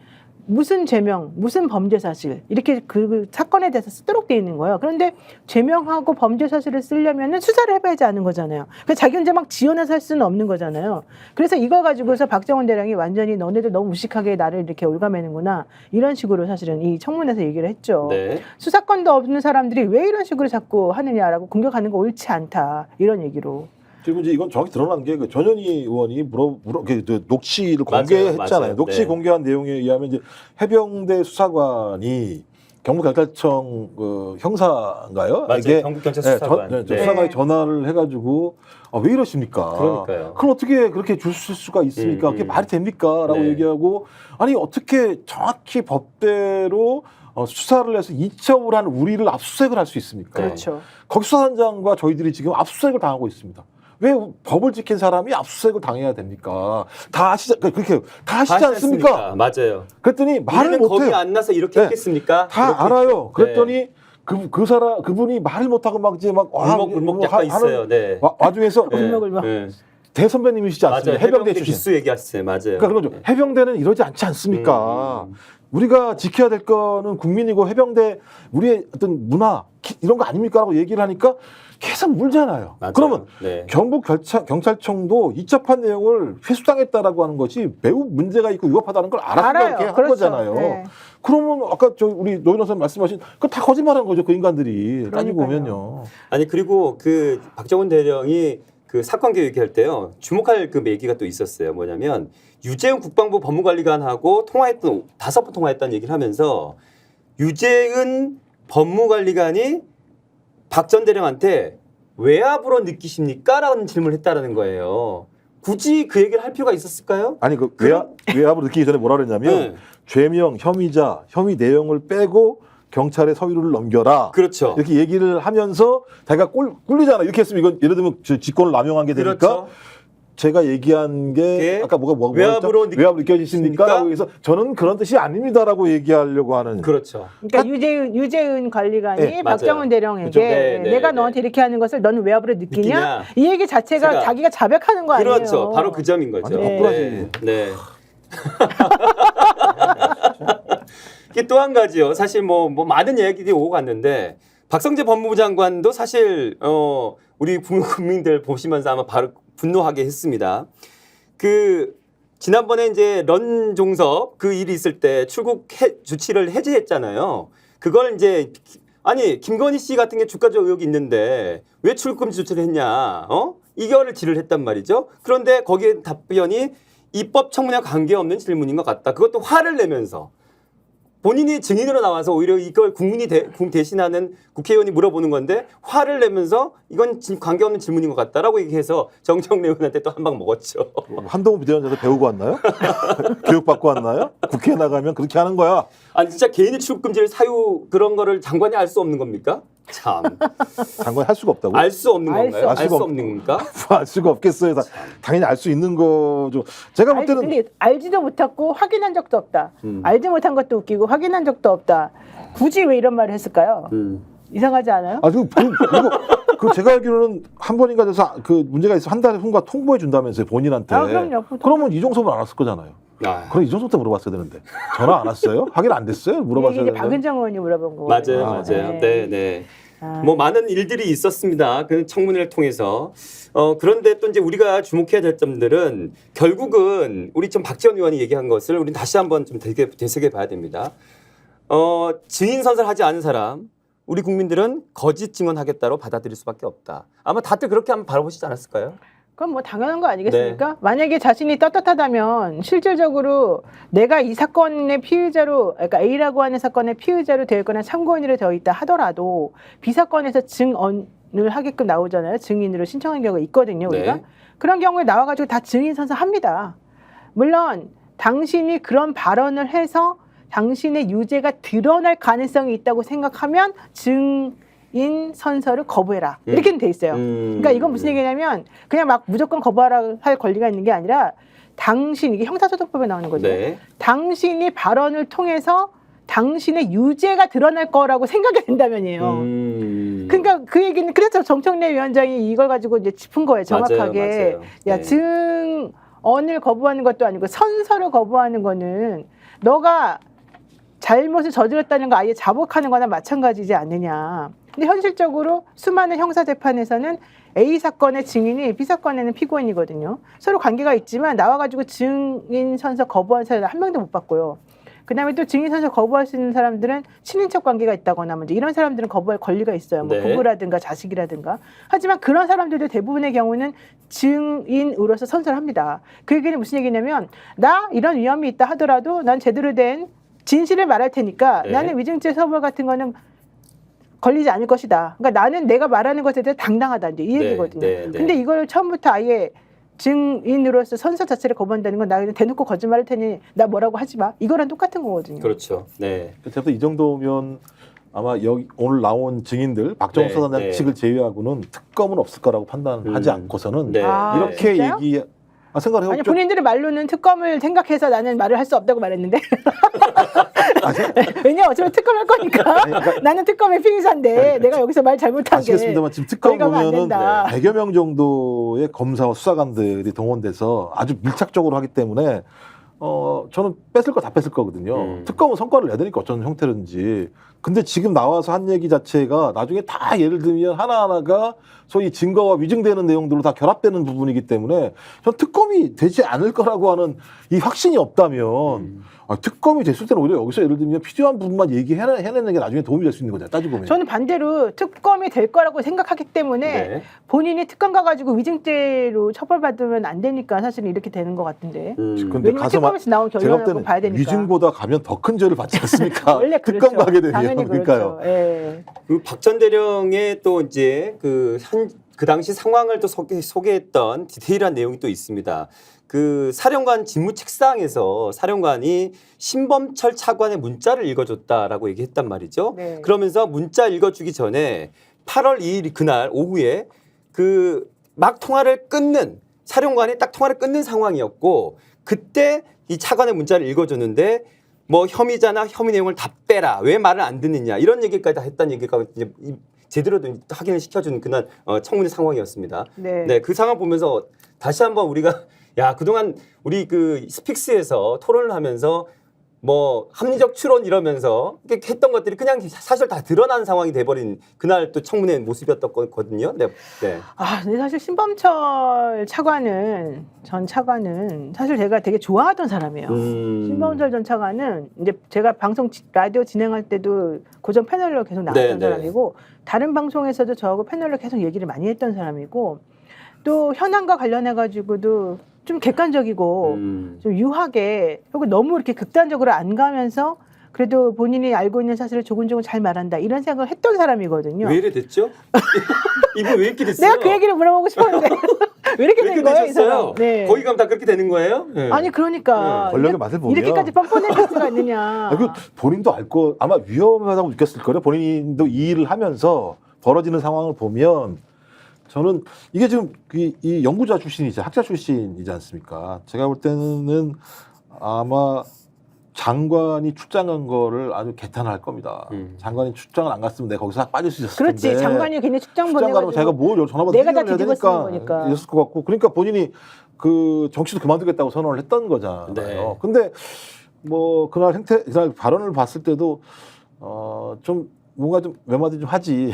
무슨 죄명, 무슨 범죄 사실 이렇게 그 사건에 대해서 쓰도록 돼 있는 거예요. 그런데 죄명하고 범죄 사실을 쓰려면은 수사를 해봐야지 아는 거잖아요. 그래서 자기 혼자 막 지어내서 할 수는 없는 거잖아요. 그래서 이걸 가지고서 박정훈 대령이 완전히 너네들 너무 무식하게 나를 이렇게 올가매는구나 이런 식으로 사실은 이 청문회에서 얘기를 했죠. 네. 수사권도 없는 사람들이 왜 이런 식으로 자꾸 하느냐라고 공격하는 거 옳지 않다 이런 얘기로. 그리고 이제 이건 정확히 드러난 게 그 전현희 의원이 그 녹취를 맞아요, 공개했잖아요. 맞아요. 녹취 네. 공개한 내용에 의하면 이제 해병대 수사관이 경북경찰청 그 형사인가요? 맞아요. 이게 경북경찰 수사관. 네, 네. 수사관이 전화를 해가지고 왜 이러십니까? 그러니까요. 그럼 어떻게 그렇게 주실 수가 있습니까? 그게 말이 됩니까? 라고 네. 얘기하고 아니 어떻게 정확히 법대로 수사를 해서 이첩을 한 우리를 압수수색을 할 수 있습니까? 그렇죠. 거기 수사단장과 저희들이 지금 압수수색을 당하고 있습니다. 왜 법을 지킨 사람이 압수수색을 당해야 됩니까? 다 아시지, 그렇게 다 아시지 않습니까? 맞아요. 그랬더니 말을 우리는 거기 못해요. 안 나서 이렇게 네. 했겠습니까? 다 이렇게 알아요. 했죠. 그랬더니 그분이 말을 못하고 막 이제 막 울먹울먹 약간 있어요. 네. 와중에서 네. 울먹울먹. 네. 대선배님이시지 않습니까? 맞아요. 해병대 출신. 기수 얘기하셨어요. 맞아요. 그러니까 그런 거죠. 해병대는 이러지 않지 않습니까? 우리가 지켜야 될 거는 국민이고 해병대 우리의 어떤 문화 이런 거 아닙니까라고 얘기를 하니까 계속 물잖아요. 맞아요. 그러면 네. 경북 경찰청도 이첩한 내용을 회수당했다라고 하는 것이 매우 문제가 있고 위법하다는 걸 알았으니까 알아요. 이렇게 한 그렇죠. 거잖아요. 네. 그러면 아까 우리 노인호 선생님 말씀하신 그거 다 거짓말한 거죠. 그 인간들이 따지고 그러니까요. 보면요. 아니 그리고 그 박정훈 대령이 그 사건 계획할 때요 주목할 그 얘기가 또 있었어요. 뭐냐면 유재은 국방부 법무관리관하고 통화했던 5번 통화했다는 얘기를 하면서 유재은 법무관리관이 박 전 대령한테 외압으로 느끼십니까? 라는 질문을 했다라는 거예요. 굳이 그 얘기를 할 필요가 있었을까요? 아니 그 외압으로 느끼기 전에 뭐라 그랬냐면 네. 죄명, 혐의자, 혐의 내용을 빼고 경찰에 서류를 넘겨라. 그렇죠. 이렇게 얘기를 하면서 자기가 꿀리잖아. 이렇게 했으면 이건 예를 들면 직권을 남용한 게 되니까 그렇죠. 제가 얘기한 게 아까 뭐가 외압으로 외압 느껴지십니까? 라고 해서 저는 그런 뜻이 아닙니다라고 얘기하려고 하는. 그렇죠. 그러니까 유재은 관리관이 네, 박정훈 맞아요. 대령에게 그죠. 네, 네, 내가 네. 너한테 이렇게 하는 것을 너는 외압으로 느끼냐? 느끼냐? 이 얘기 자체가 제가- 자기가 자백하는 거 아니에요? 그렇죠. 바로 그 점인 거죠. 아니, 거꾸라지. 네. 이게 또 한 가지요. 사실 뭐 많은 얘기들이 오고 갔는데 박성재 법무부 장관도 사실 우리 국민들 보시면서 아마 바로 분노하게 했습니다. 그 지난번에 이제 런종섭 그 일이 있을 때 출국 주치를 해제했잖아요. 그걸 이제 아니 김건희 씨 같은 게 주가 의혹이 있는데 왜 출국금지 조치를 했냐? 이거를 질의를 했단 말이죠. 그런데 거기에 답변이 입법 청문회와 관계없는 질문인 것 같다. 그것도 화를 내면서 본인이 증인으로 나와서 오히려 이걸 국민이 대신하는 국회의원이 물어보는 건데 화를 내면서 이건 관계없는 질문인 것 같다라고 얘기해서 정청래 의원한테 또 한 방 먹었죠. 한동훈 비대위원장도 배우고 왔나요? 교육받고 왔나요? 국회에 나가면 그렇게 하는 거야. 아니 진짜 개인의 출국금지를 사유 그런 거를 장관이 알 수 없는 겁니까? 참. 장관이 할 수가 없다고. 알 수 없는 알 건가요? 수 알 수 없는 겁니까? 알 수가 없겠어요. 당연히 알 수 있는 거죠. 제가 볼 때는 근데 알지도 못하고 확인한 적도 없다. 음. 알지 못한 것도 웃기고 확인한 적도 없다. 굳이 왜 이런 말을 했을까요? 이상하지 않아요? 그 제가 알기로는 한 번인가 돼서 그 문제가 있어 한 달에 후가 통보해 준다면서요 본인한테. 그럼요. 그러면 이종섭은 안 왔을 거잖아요. 아, 그럼 이종섭 때 물어봤어야 되는데 전화 안 왔어요? 확인 안 됐어요? 물어봤어야 이게 되는데. 박은정 의원이 물어본 거고. 맞아요, 아, 맞아요. 네, 네. 아. 뭐 많은 일들이 있었습니다. 그 청문회를 통해서. 그런데 또 이제 우리가 주목해야 될 점들은 결국은 우리 좀 박지원 의원이 얘기한 것을 우리는 다시 한번 좀 되새겨 봐야 됩니다. 증인 선설하지 않은 사람, 우리 국민들은 거짓 증언하겠다로 받아들일 수밖에 없다. 아마 다들 그렇게 한번 바라보시지 않았을까요? 그건 뭐 당연한 거 아니겠습니까? 네. 만약에 자신이 떳떳하다면 실질적으로 내가 이 사건의 피의자로, 그러니까 A라고 하는 사건의 피의자로 되어 있거나 참고인으로 되어 있다 하더라도 비사건에서 증언을 하게끔 나오잖아요. 증인으로 신청한 경우가 있거든요. 우리가. 네. 그런 경우에 나와가지고 다 증인 선서합니다. 물론 당신이 그런 발언을 해서 당신의 유죄가 드러날 가능성이 있다고 생각하면 증인 선서를 거부해라. 이렇게 돼 있어요. 그러니까 이건 무슨 얘기냐면 그냥 막 무조건 거부하라 할 권리가 있는 게 아니라 이게 형사소송법에 나오는 거죠. 네. 당신이 발언을 통해서 당신의 유죄가 드러날 거라고 생각이 된다면이에요. 그러니까 그 얘기는 그래서 정청래 위원장이 이걸 가지고 이제 짚은 거예요. 정확하게. 맞아요. 야, 네. 증언을 거부하는 것도 아니고 선서를 거부하는 거는 너가 잘못을 저질렀다는 거 아예 자복하는 거나 마찬가지지 않느냐. 근데 현실적으로 수많은 형사재판에서는 A 사건의 증인이 B 사건에는 피고인이거든요. 서로 관계가 있지만 나와가지고 증인 선서 거부한 사례를 한 명도 못 봤고요. 그다음에 또 증인 선서 거부할 수 있는 사람들은 친인척 관계가 있다거나 뭐 이런 사람들은 거부할 권리가 있어요. 뭐 네. 부부라든가 자식이라든가. 하지만 그런 사람들도 대부분의 경우는 증인으로서 선서를 합니다. 그 얘기는 무슨 얘기냐면 나 이런 위험이 있다 하더라도 난 제대로 된 진실을 말할 테니까 네. 나는 위증죄 처벌 같은 거는 걸리지 않을 것이다. 그러니까 나는 내가 말하는 것에 대해 당당하다. 이제 이 네, 얘기거든요. 네, 네. 근데 이걸 처음부터 아예 증인으로서 선서 자체를 거부한다는 건 나 그냥 대놓고 거짓말할 테니 나 뭐라고 하지 마. 이거랑 똑같은 거거든요. 그렇죠. 네. 그래서 이 정도면 아마 여기 오늘 나온 증인들 박정우 네, 수사단 네. 측을 제외하고는 특검은 없을 거라고 판단하지 않고서는 네. 아, 이렇게 진짜요? 생각을 아니 해보죠. 본인들의 말로는 특검을 생각해서 나는 말을 할 수 없다고 말했는데 왜냐 어차피 특검 할 거니까 그러니까 나는 특검의 피의자인데 내가 여기서 말 잘못한 게 아시겠습니다만 지금 특검 거기 가면 안 보면은 된다. 100여 명 정도의 검사와 수사관들이 동원돼서 아주 밀착적으로 하기 때문에 저는 뺏을 거 다 뺏을 거거든요. 특검은 성과를 내야 되니까 어떤 형태든지. 근데 지금 나와서 한 얘기 자체가 나중에 다 예를 들면 하나하나가 소위 증거와 위증되는 내용들로 다 결합되는 부분이기 때문에 전 특검이 되지 않을 거라고 하는 이 확신이 없다면 특검이 됐을 때는 오히려 여기서 예를 들면 필요한 부분만 해내는 게 나중에 도움이 될 수 있는 거잖아요. 따지고 보면. 저는 반대로 특검이 될 거라고 생각하기 때문에 네. 본인이 특검 가가지고 위증죄로 처벌받으면 안 되니까 사실은 이렇게 되는 것 같은데. 근데 왜냐면 가서 특검에서 나온 제가 볼 결론을 때는 봐야 되니까. 위증보다 가면 더 큰 죄를 받지 않습니까? 원래 그렇죠. 특검 가게 되면 당연히 그러니까요. 그렇죠. 예. 그 박 전 대령의 또 이제 그 당시 상황을 또 소개했던 디테일한 내용이 또 있습니다. 그 사령관 직무 책상에서 사령관이 신범철 차관의 문자를 읽어줬다라고 얘기했단 말이죠. 네. 그러면서 문자 읽어주기 전에 8월 2일 그날 오후에 그 막 통화를 끊는 사령관이 딱 통화를 끊는 상황이었고 그때 이 차관의 문자를 읽어줬는데 뭐 혐의자나 혐의 내용을 다 빼라. 왜 말을 안 듣느냐. 이런 얘기까지 다 했다는 얘기가 이제 제대로 확인을 시켜준 그날 청문회 상황이었습니다. 네. 네, 그 상황 보면서 다시 한번 우리가 야, 그동안 우리 그 스픽스에서 토론을 하면서 뭐 합리적 추론 이러면서 이렇게 했던 것들이 그냥 사실 다 드러난 상황이 돼버린 그날 또 청문회 모습이었던 거거든요. 네. 네. 아, 근데 사실 신범철 전 차관은 사실 제가 되게 좋아하던 사람이에요. 신범철 전 차관은 이제 제가 방송 라디오 진행할 때도 고정 패널로 계속 나왔던 네, 사람이고 다른 방송에서도 저하고 패널로 계속 얘기를 많이 했던 사람이고 또 현안과 관련해 가지고도 좀 객관적이고 좀 유하게 그리고 너무 이렇게 극단적으로 안 가면서 그래도 본인이 알고 있는 사실을 조근조근 잘 말한다 이런 생각을 했던 사람이거든요. 왜 이래 됐죠? 이분 왜 이렇게 됐어요? 내가 그 얘기를 물어보고 싶었는데 왜 이렇게 된 거예요, 이 사람? 네. 거기 가면 다 그렇게 되는 거예요? 네. 아니 그러니까 권력의 맛을 보면 이렇게까지 뻔뻔할 수가 있느냐. 그 본인도 알고 아마 위험하다고 느꼈을 거예요. 본인도 이 일을 하면서 벌어지는 상황을 보면 저는 이게 지금 이 연구자 출신이죠. 학자 출신이지 않습니까? 제가 볼 때는 아마 장관이 출장한 거를 아주 개탄할 겁니다. 장관이 출장을 안 갔으면 내가 거기서 빠질 수 있었을 텐데. 그렇지. 장관이 괜히 출장 출장 가면 자기가 보내가지고 뭘 전화받아 내가 다 해야 뒤집어 쓰는 되니까 거니까. 이랬을 것 같고 그러니까 본인이 그 정치도 그만두겠다고 선언을 했던 거잖아요. 네. 근데 뭐 그날 발언을 봤을 때도 좀 뭔가 좀 몇 마디 좀 하지.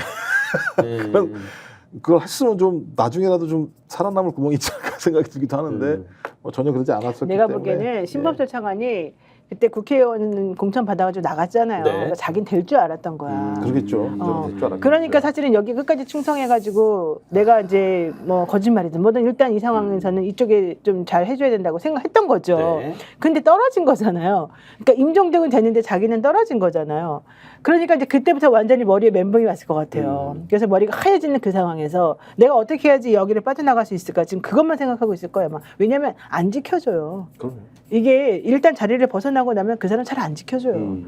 그걸 했으면 좀 나중에라도 좀 살아남을 구멍이 있지 않을까 생각이 들기도 하는데 뭐 전혀 그러지 않았었기 내가 때문에. 보기에는 신범철 차관이 그때 국회의원 공천 받아가지고 나갔잖아요. 네. 그러니까 자긴 될 줄 알았던 거야. 그러겠죠. 어. 줄 그러니까 사실은 여기 끝까지 충성해가지고 내가 이제 뭐 거짓말이든 뭐든 일단 이 상황에서는 이쪽에 좀 잘 해줘야 된다고 생각했던 거죠. 네. 근데 떨어진 거잖아요. 그러니까 임종득은 됐는데 자기는 떨어진 거잖아요. 그러니까 이제 그때부터 완전히 머리에 멘붕이 왔을 것 같아요. 그래서 머리가 하얘지는 그 상황에서 내가 어떻게 해야지 여기를 빠져나갈 수 있을까 지금 그것만 생각. 생각하고 있을 거예요. 아마. 왜냐하면 안 지켜줘요. 그럼요. 이게 일단 자리를 벗어나고 나면 그 사람 잘 안 지켜줘요.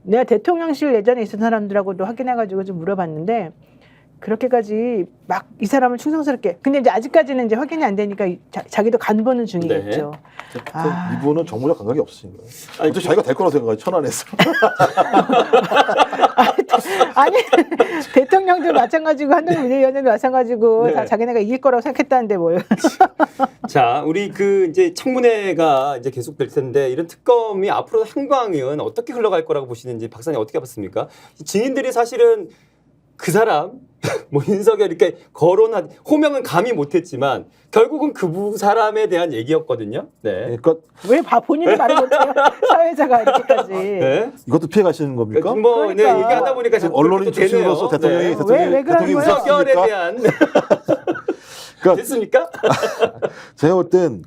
내가 대통령실 예전에 있던 사람들하고도 확인해가지고 좀 물어봤는데 그렇게까지 막 이 사람을 충성스럽게. 근데 이제 아직까지는 이제 확인이 안 되니까 자기도 간 보는 중이겠죠. 아. 이분은 정무적 감각이 없으신 거예요. 아니, 자기가 될 거라고 생각해요. 천안에서. 아니 대통령도 마찬가지고 한동훈 비대위원장도 마찬가지고 네. 다 자기네가 이길 거라고 생각했다는데 뭘. 자, 우리 그 이제 청문회가 이제 계속될 텐데 이런 특검이 앞으로 한광은 어떻게 흘러갈 거라고 보시는지 박사님 어떻게 봤습니까? 증인들이 사실은 그 사람 뭐 윤석열 이렇게 거론한 호명은 감히 못했지만 결국은 그 사람에 대한 얘기였거든요. 네. 그러니까 왜 본인이 말을 못해요? 사회자가 이렇게까지. 네. 이것도 피해 가시는 겁니까? 뭐 그러니까. 네, 얘기하다 보니까 지금 자꾸 언론인 그렇게 되네요. 출신으로서 대통령이 네. 대통령이 왜 그러는 대통령이 거예요? 윤석열에 무섭습니까? 대한 그러니까 됐습니까? 제가 볼 땐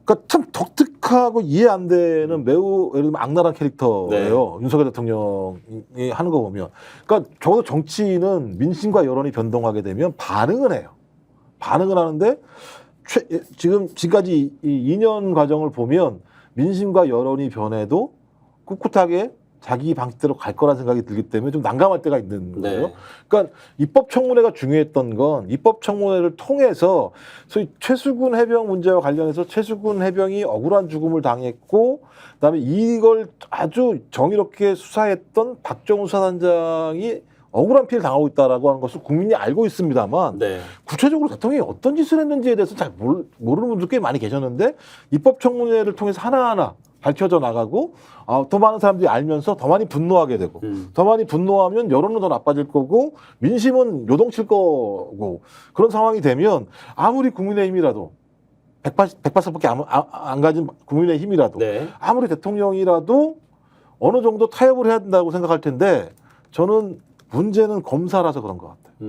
그러니까 참 독특하고 이해 안 되는 매우 예를 들면 악랄한 캐릭터예요. 윤석열 대통령이 하는 거 보면. 그러니까 적어도 정치인은 민심과 여론이 변동하게 되면 반응을 해요. 반응을 하는데 지금까지 이 2년 과정을 보면 민심과 여론이 변해도 꿋꿋하게 자기 방식대로 갈 거라는 생각이 들기 때문에 좀 난감할 때가 있는 거예요. 네. 그러니까 입법청문회가 중요했던 건 입법청문회를 통해서 소위 최수근 해병 문제와 관련해서 최수근 해병이 억울한 죽음을 당했고 그다음에 이걸 아주 정의롭게 수사했던 박정훈 수사단장이 억울한 피해를 당하고 있다라고 하는 것을 국민이 알고 있습니다만 네. 구체적으로 대통령이 어떤 짓을 했는지에 대해서 잘 모르는 분들 꽤 많이 계셨는데 입법청문회를 통해서 하나하나 밝혀져 나가고 더 많은 사람들이 알면서 더 많이 분노하게 되고 더 많이 분노하면 여론은 더 나빠질 거고 민심은 요동칠 거고 그런 상황이 되면 아무리 국민의힘이라도 180석밖에 안 가진 국민의힘이라도 네. 아무리 대통령이라도 어느 정도 타협을 해야 된다고 생각할 텐데 저는 문제는 검사라서 그런 것 같아요.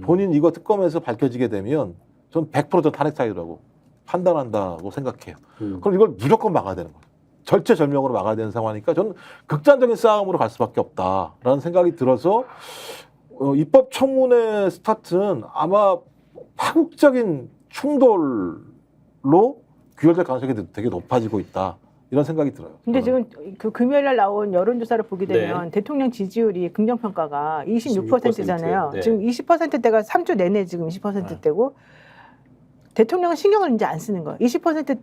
본인 이거 특검에서 밝혀지게 되면 전 100% 탄핵 사유라고 판단한다고 생각해요. 그럼 이걸 무조건 막아야 되는 거예요. 절체절명으로 막아야 되는 상황이니까 저는 극단적인 싸움으로 갈 수밖에 없다라는 생각이 들어서 입법 청문회 스타트는 아마 파국적인 충돌로 귀결될 가능성이 되게 높아지고 있다. 이런 생각이 들어요. 근데 지금 그 금요일 날 나온 여론조사를 보게 되면 네. 대통령 지지율이 긍정평가가 26%잖아요. 네. 지금 20%대가 3주 내내 지금 20%대고 대통령은 신경을 이제 안 쓰는 거예요. 20%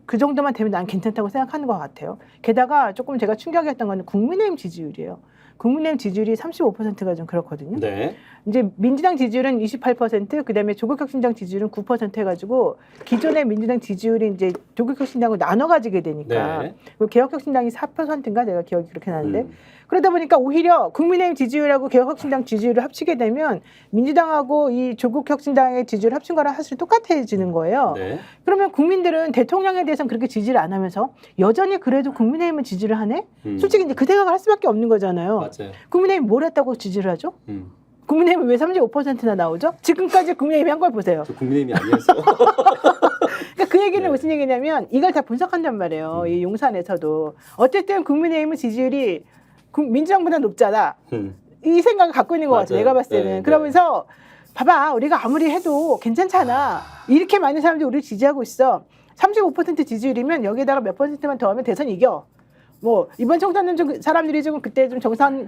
그 정도만 되면 난 괜찮다고 생각하는 것 같아요. 게다가 조금 제가 충격이었던 건 국민의힘 지지율이에요. 국민의힘 지지율이 35%가 좀 그렇거든요. 네. 이제 민주당 지지율은 28%, 그다음에 조국혁신당 지지율은 9% 해가지고 기존의 민주당 지지율이 이제 조국혁신당으로 나눠 가지게 되니까 네. 개혁혁신당이 4%인가 내가 기억이 그렇게 나는데 그러다 보니까 오히려 국민의힘 지지율하고 개혁혁신당 지지율을 합치게 되면 민주당하고 이 조국혁신당의 지지율 합친 거랑 사실 똑같아지는 거예요. 네. 그러면 국민들은 대통령에 대해서는 그렇게 지지를 안 하면서 여전히 그래도 국민의힘은 지지를 하네? 솔직히 이제 그 생각을 할 수밖에 없는 거잖아요. 맞아요. 국민의힘 뭘 했다고 지지를 하죠? 국민의힘은 왜 35%나 나오죠? 지금까지 국민의힘이 한 걸 보세요. 저 국민의힘이 아니었어요. 그러니까 그 얘기는 네. 무슨 얘기냐면 이걸 다 분석한단 말이에요. 이 용산에서도. 어쨌든 국민의힘은 지지율이 민주당보다 높잖아. 이 생각을 갖고 있는 것 같아요. 맞아요. 내가 봤을 때는. 네, 그러면서 봐봐. 우리가 아무리 해도 괜찮잖아. 이렇게 많은 사람들이 우리를 지지하고 있어. 35% 지지율이면 여기에다가 몇 %만 더하면 대선 이겨. 뭐 이번 총선은 좀 사람들이 좀 그때 좀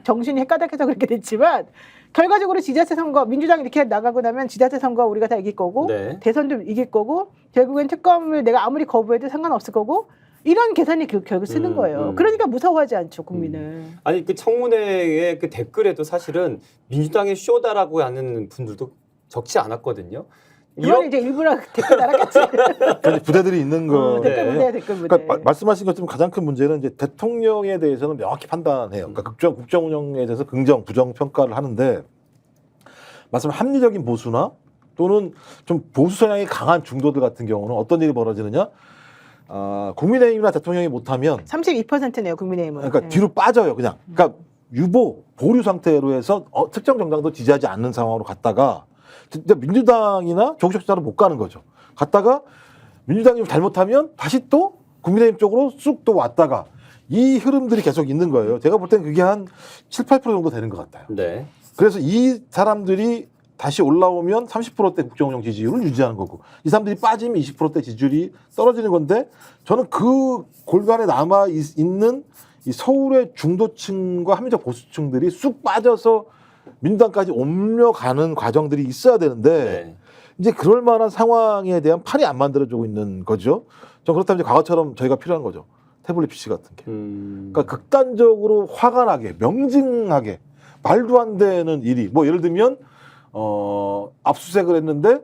정신이 헷가닥해서 그렇게 됐지만 결과적으로 지자체 선거 민주당이 이렇게 나가고 나면 지자체 선거 우리가 다 이길 거고 네. 대선도 이길 거고 결국엔 특검을 내가 아무리 거부해도 상관없을 거고 이런 계산이 결국 쓰는 거예요. 그러니까 무서워하지 않죠 국민은. 아니 그 청문회의 그 댓글에도 사실은 민주당의 쇼다라고 하는 분들도 적지 않았거든요. 이건 이제 일부러 댓글 달았겠지. 부대들이 있는 거예요. 댓글 무대, 댓글 무대. 그러니까 말씀하신 것처럼 가장 큰 문제는 이제 대통령에 대해서는 명확히 판단해요. 그러니까 국정 운영에 대해서 긍정, 부정 평가를 하는데 말씀 합리적인 보수나 또는 좀 보수 성향이 강한 중도들 같은 경우는 어떤 일이 벌어지느냐? 국민의힘이나 대통령이 못하면 32%네요 국민의힘은. 그러니까 네. 뒤로 빠져요. 그냥. 그러니까 유보 보류 상태로 해서 특정 정당도 지지하지 않는 상황으로 갔다가 진짜 민주당이나 조국혁신당은 못 가는 거죠. 갔다가 민주당이 좀 잘못하면 다시 또 국민의힘 쪽으로 쑥 또 왔다가 이 흐름들이 계속 있는 거예요. 제가 볼 때는 그게 한 7, 8% 정도 되는 것 같아요. 네. 그래서 이 사람들이 다시 올라오면 30%대 국정운영 지지율을 유지하는 거고 이 사람들이 빠지면 20%대 지지율이 떨어지는 건데 저는 그 골반에 남아 있는 이 서울의 중도층과 합리적 보수층들이 쑥 빠져서 민주당까지 옮겨가는 과정들이 있어야 되는데 네. 이제 그럴 만한 상황에 대한 판이 안 만들어지고 있는 거죠. 저 그렇다면 이제 과거처럼 저희가 필요한 거죠. 태블릿 PC 같은 게. 그러니까 극단적으로 화가 나게 명징하게 말도 안 되는 일이 뭐 예를 들면 압수수색을 했는데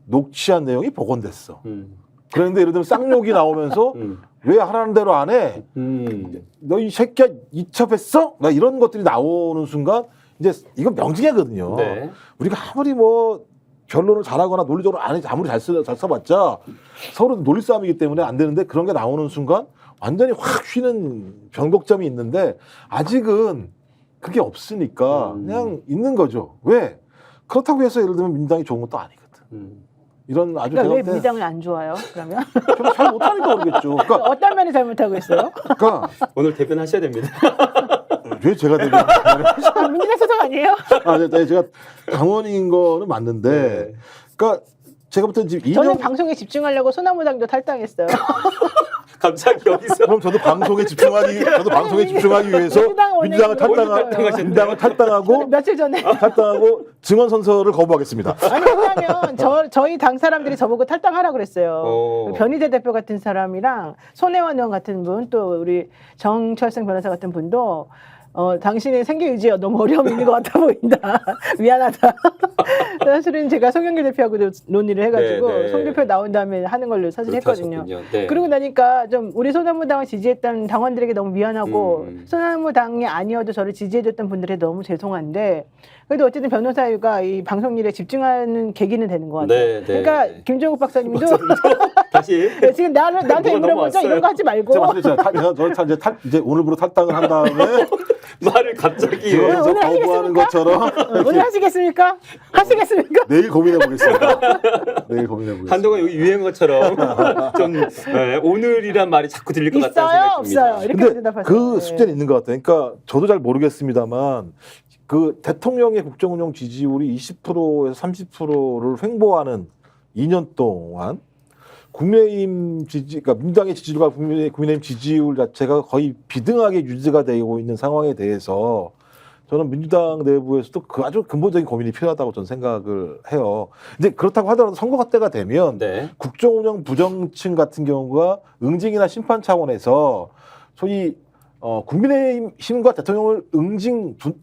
녹취한 내용이 복원됐어. 그런데 예를 들면 쌍욕이 나오면서 왜 하라는 대로 안 해? 너 이 새끼야 이첩했어? 나 이런 것들이 나오는 순간 이제 이건 명징하거든요. 네. 우리가 아무리 뭐 결론을 잘하거나 논리적으로 아무리 잘 써봤자 서로 논리 싸움이기 때문에 안 되는데 그런 게 나오는 순간 완전히 확 휘는 변곡점이 있는데 아직은 그게 없으니까 그냥 있는 거죠. 왜? 그렇다고 해서 예를 들면 민주당이 좋은 것도 아니거든. 이런 아주 그러니까 왜 제가 민주당은 안 좋아요? 그러면 저는 잘 못하니까 모르겠죠. 그러니까, 어떤 면이 잘못하고 있어요? 그러니까 오늘 대변하셔야 됩니다. 왜 제가 되게 민주당 소속 아니에요? 제가 당원인 거는 맞는데, 네. 그러니까 제가 볼 때는 지금 저는 2년 방송에 집중하려고 소나무당도 탈당했어요. 갑자기 여기서 그럼 저도 방송에 집중하기 위해서 민주당 민주당을 원내대표. 민주당을 탈당하고 며칠 전에 증언 선서를 거부하겠습니다. 아니 왜냐면 저희 당 사람들이 저보고 탈당하라 그랬어요. 오. 변희재 대표 같은 사람이랑 손혜원 의원 같은 분 또 우리 정철생 변호사 같은 분도 당신의 생계 유지에 너무 어려움이 있는 것 같아 보인다. 미안하다. 사실은 제가 송영길 대표하고도 논의를 해가지고 네, 네. 송 대표 나온 다음에 하는 걸로 사실 했거든요. 네. 그러고 나니까 좀 우리 소나무당을 지지했던 당원들에게 너무 미안하고 소나무당이 아니어도 저를 지지해줬던 분들에 너무 죄송한데 그래도 어쨌든 변호사가 이 방송 일에 집중하는 계기는 되는 것 같아요. 네, 네. 그러니까 김종국 박사님도 다시 지금 나한테 뭐가 물어보자 이런 거 하지 말고 이제 오늘부로 탈당을 한 다음에 말을 갑자기 증언 선서 오늘 거부하는 하시겠습니까? 것처럼 오늘 하시겠습니까? 하시겠습니까? 내일 고민해 보겠습니다. 내일 고민해 보겠습니다. 한동안 여기 유행어처럼 좀 오늘이란 말이 자꾸 들릴 것 같다는 있어요? 생각이 듭니다. 없어요? 이렇게 근데 대답하세요. 그 숙제는 있는 것 같아요. 그러니까 저도 잘 모르겠습니다만 그 대통령의 국정운영 지지율이 20%에서 30%를 횡보하는 2년 동안 국민의힘 그러니까 민주당의 지지율과 국민의힘 지지율 자체가 거의 비등하게 유지가 되고 있는 상황에 대해서 저는 민주당 내부에서도 그 아주 근본적인 고민이 필요하다고 저는 생각을 해요. 이제 그렇다고 하더라도 선거 때가 되면 네. 국정운영 부정층 같은 경우가 응징이나 심판 차원에서 소위 국민의힘과 대통령을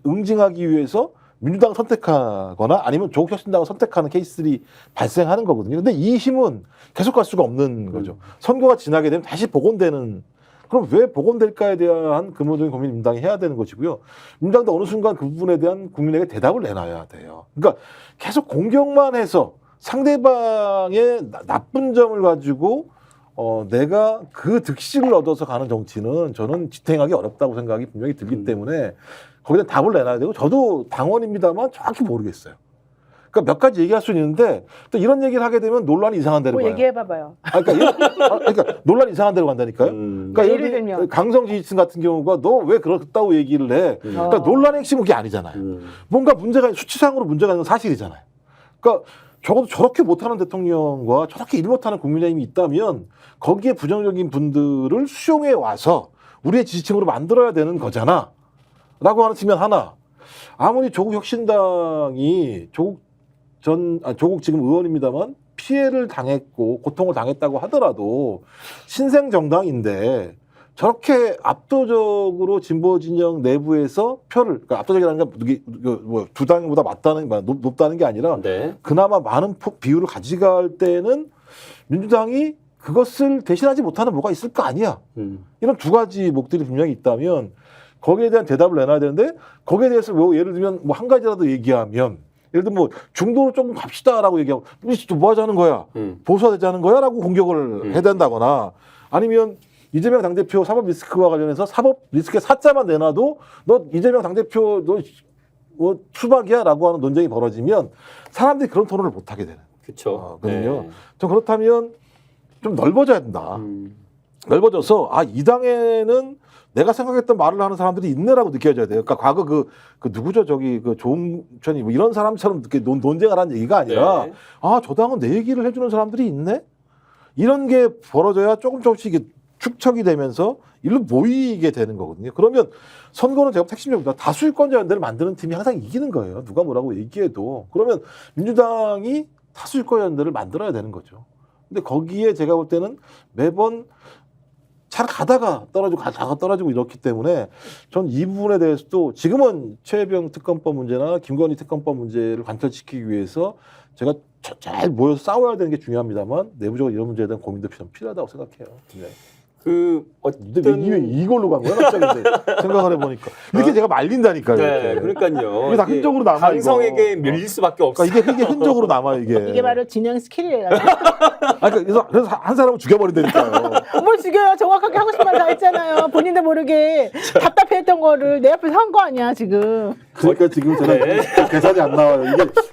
응징하기 위해서 민주당을 선택하거나 아니면 조국혁신당을 선택하는 케이스들이 발생하는 거거든요. 근데 이 힘은 계속 갈 수가 없는 거죠. 선거가 지나게 되면 다시 복원되는. 그럼 왜 복원될까에 대한 근본적인 고민을 민주당이 해야 되는 것이고요. 민주당도 어느 순간 그 부분에 대한 국민에게 대답을 내놔야 돼요. 그러니까 계속 공격만 해서 상대방의 나쁜 점을 가지고 내가 그 득실을 얻어서 가는 정치는 저는 지탱하기 어렵다고 생각이 분명히 들기 때문에 거기다 답을 내놔야 되고 저도 당원입니다만 정확히 모르겠어요. 그러니까 몇 가지 얘기할 수는 있는데 또 이런 얘기를 하게 되면 논란이 이상한 데로 뭐 가요. 얘기해봐봐요. 그러니까 논란이 이상한 데로 간다니까요. 그러니까 예를 들면 강성 지지층 같은 경우가 너 왜 그렇다고 얘기를 해? 그러니까 논란의 핵심은 그게 아니잖아요. 뭔가 문제가 수치상으로 문제가 있는 건 사실이잖아요. 그러니까 적어도 저렇게 못하는 대통령과 저렇게 일 못하는 국민의힘이 있다면 거기에 부정적인 분들을 수용해 와서 우리의 지지층으로 만들어야 되는 거잖아. 라고 하는 측면 하나. 아무리 조국 혁신당이 조국 지금 의원입니다만 피해를 당했고 고통을 당했다고 하더라도 신생 정당인데 저렇게 압도적으로 진보 진영 내부에서 표를 그러니까 압도적이라는 게 뭐 두 당보다 높다는 게 아니라 네. 그나마 많은 비율을 가져갈 때는 민주당이 그것을 대신하지 못하는 뭐가 있을 거 아니야. 이런 두 가지 목들이 분명히 있다면 거기에 대한 대답을 내놔야 되는데 거기에 대해서 뭐 예를 들면 뭐 한 가지라도 얘기하면 예를 들면 뭐 중도로 조금 갑시다라고 얘기하고 뭐 하자는 거야? 보수화되자는 거야? 라고 공격을 해야 된다거나 아니면 이재명 당대표 사법 리스크와 관련해서 사법 리스크의 사자만 내놔도 너 이재명 당대표 너 뭐 추박이야? 라고 하는 논쟁이 벌어지면 사람들이 그런 토론을 못하게 되는 그렇죠. 거든요. 네. 좀 그렇다면 좀 넓어져야 된다. 넓어져서 이 당에는 내가 생각했던 말을 하는 사람들이 있네라고 느껴져야 돼요. 그러니까 과거 그 누구죠? 저기 그 조홍천이 뭐 이런 사람처럼 이렇게 논쟁을 하는 얘기가 아니라 네. 저 당은 내 얘기를 해주는 사람들이 있네? 이런 게 벌어져야 조금씩 이게 축적이 되면서 일로 모이게 되는 거거든요. 그러면 선거는 제가 핵심적으로 다수유권자 연대를 만드는 팀이 항상 이기는 거예요. 누가 뭐라고 얘기해도. 그러면 민주당이 다수유권자 연대를 만들어야 되는 거죠. 근데 거기에 제가 볼 때는 매번 잘 가다가 떨어지고 이렇기 때문에 전 이 부분에 대해서도 지금은 최혜병 특검법 문제나 김건희 특검법 문제를 관철시키기 위해서 제가 잘 모여서 싸워야 되는 게 중요합니다만 내부적으로 이런 문제에 대한 고민도 필요하다고 생각해요. 네. 어떤 근데 왜 이걸로 간 거야 갑자기 이제 생각을 해보니까 이렇게 제가 말린다니까요. 네, 이렇게. 그러니까요. 이게 다 흔적으로 남아. 강성에게 이거. 밀릴 수밖에 없어요. 그러니까 이게 흔적으로 남아 이게. 이게 바로 진영 스킬이에요. 그래서 한 사람을 죽여버린다니까요. 뭘 죽여요? 정확하게 하고 싶은 말 다 했잖아요. 본인도 모르게 답답해했던 거를 내 앞에서 한 거 아니야 지금. 그러니까 지금 제가 계산이 안 나와요.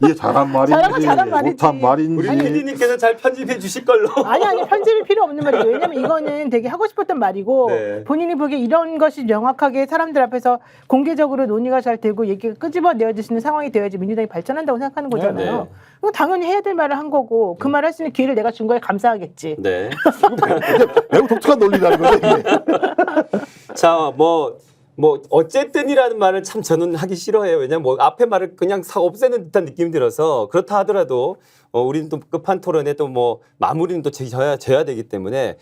이게 잘한 말인지 잘한 말이지. 못한 말인지. 우리 PD님께서 잘 편집해 주실 걸로. 아니 편집이 필요 없는 말이에요. 왜냐면 이거는 되게 하고 싶었던 말이고 네. 본인이 보기에 이런 것이 명확하게 사람들 앞에서 공개적으로 논의가 잘 되고 얘기가 끄집어내어지는 상황이 되어야지 민주당이 발전한다고 생각하는 거잖아요. 네. 그럼 당연히 해야 될 말을 한 거고 그 말 할 수 있는 기회를 내가 준 거에 감사하겠지. 네. 매우 독특한 논리라는 거죠. 이게. 자, 뭐 어쨌든이라는 말을 참 저는 하기 싫어해요. 왜냐면 뭐 앞에 말을 그냥 없애는 듯한 느낌이 들어서 그렇다 하더라도 우리는 또 끝판 토론에 또 뭐 마무리는 또 져야 되기 때문에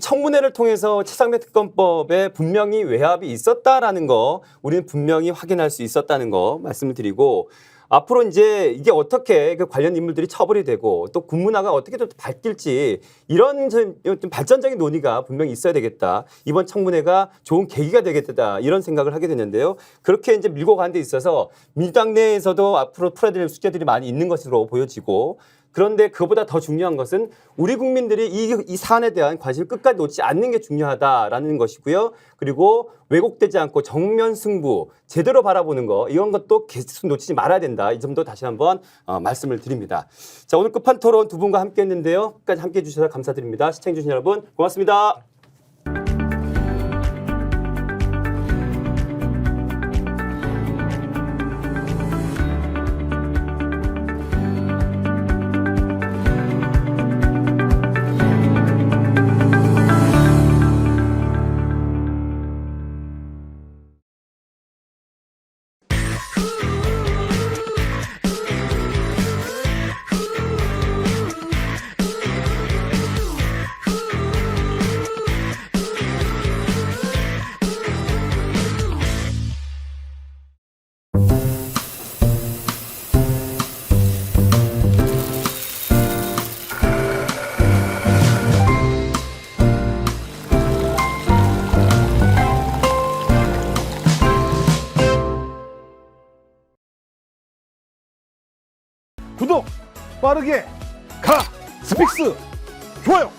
청문회를 통해서 최상배 특검법에 분명히 외압이 있었다라는 거 우리는 분명히 확인할 수 있었다는 거 말씀을 드리고 앞으로 이제 이게 어떻게 그 관련 인물들이 처벌이 되고 또 군문화가 어떻게 또 바뀔지 이런 좀 발전적인 논의가 분명히 있어야 되겠다. 이번 청문회가 좋은 계기가 되겠다. 이런 생각을 하게 되는데요. 그렇게 이제 밀고 가는 데 있어서 민주당 내에서도 앞으로 풀어야 될 숙제들이 많이 있는 것으로 보여지고 그런데 그보다 더 중요한 것은 우리 국민들이 이 사안에 대한 관심을 끝까지 놓지 않는 게 중요하다라는 것이고요. 그리고 왜곡되지 않고 정면 승부 제대로 바라보는 거 이런 것도 계속 놓치지 말아야 된다. 이 점도 다시 한번 말씀을 드립니다. 자, 오늘 끝판 토론 두 분과 함께 했는데요. 끝까지 함께 해주셔서 감사드립니다. 시청해주신 여러분 고맙습니다. 구독 빠르게 가 스픽스 좋아요.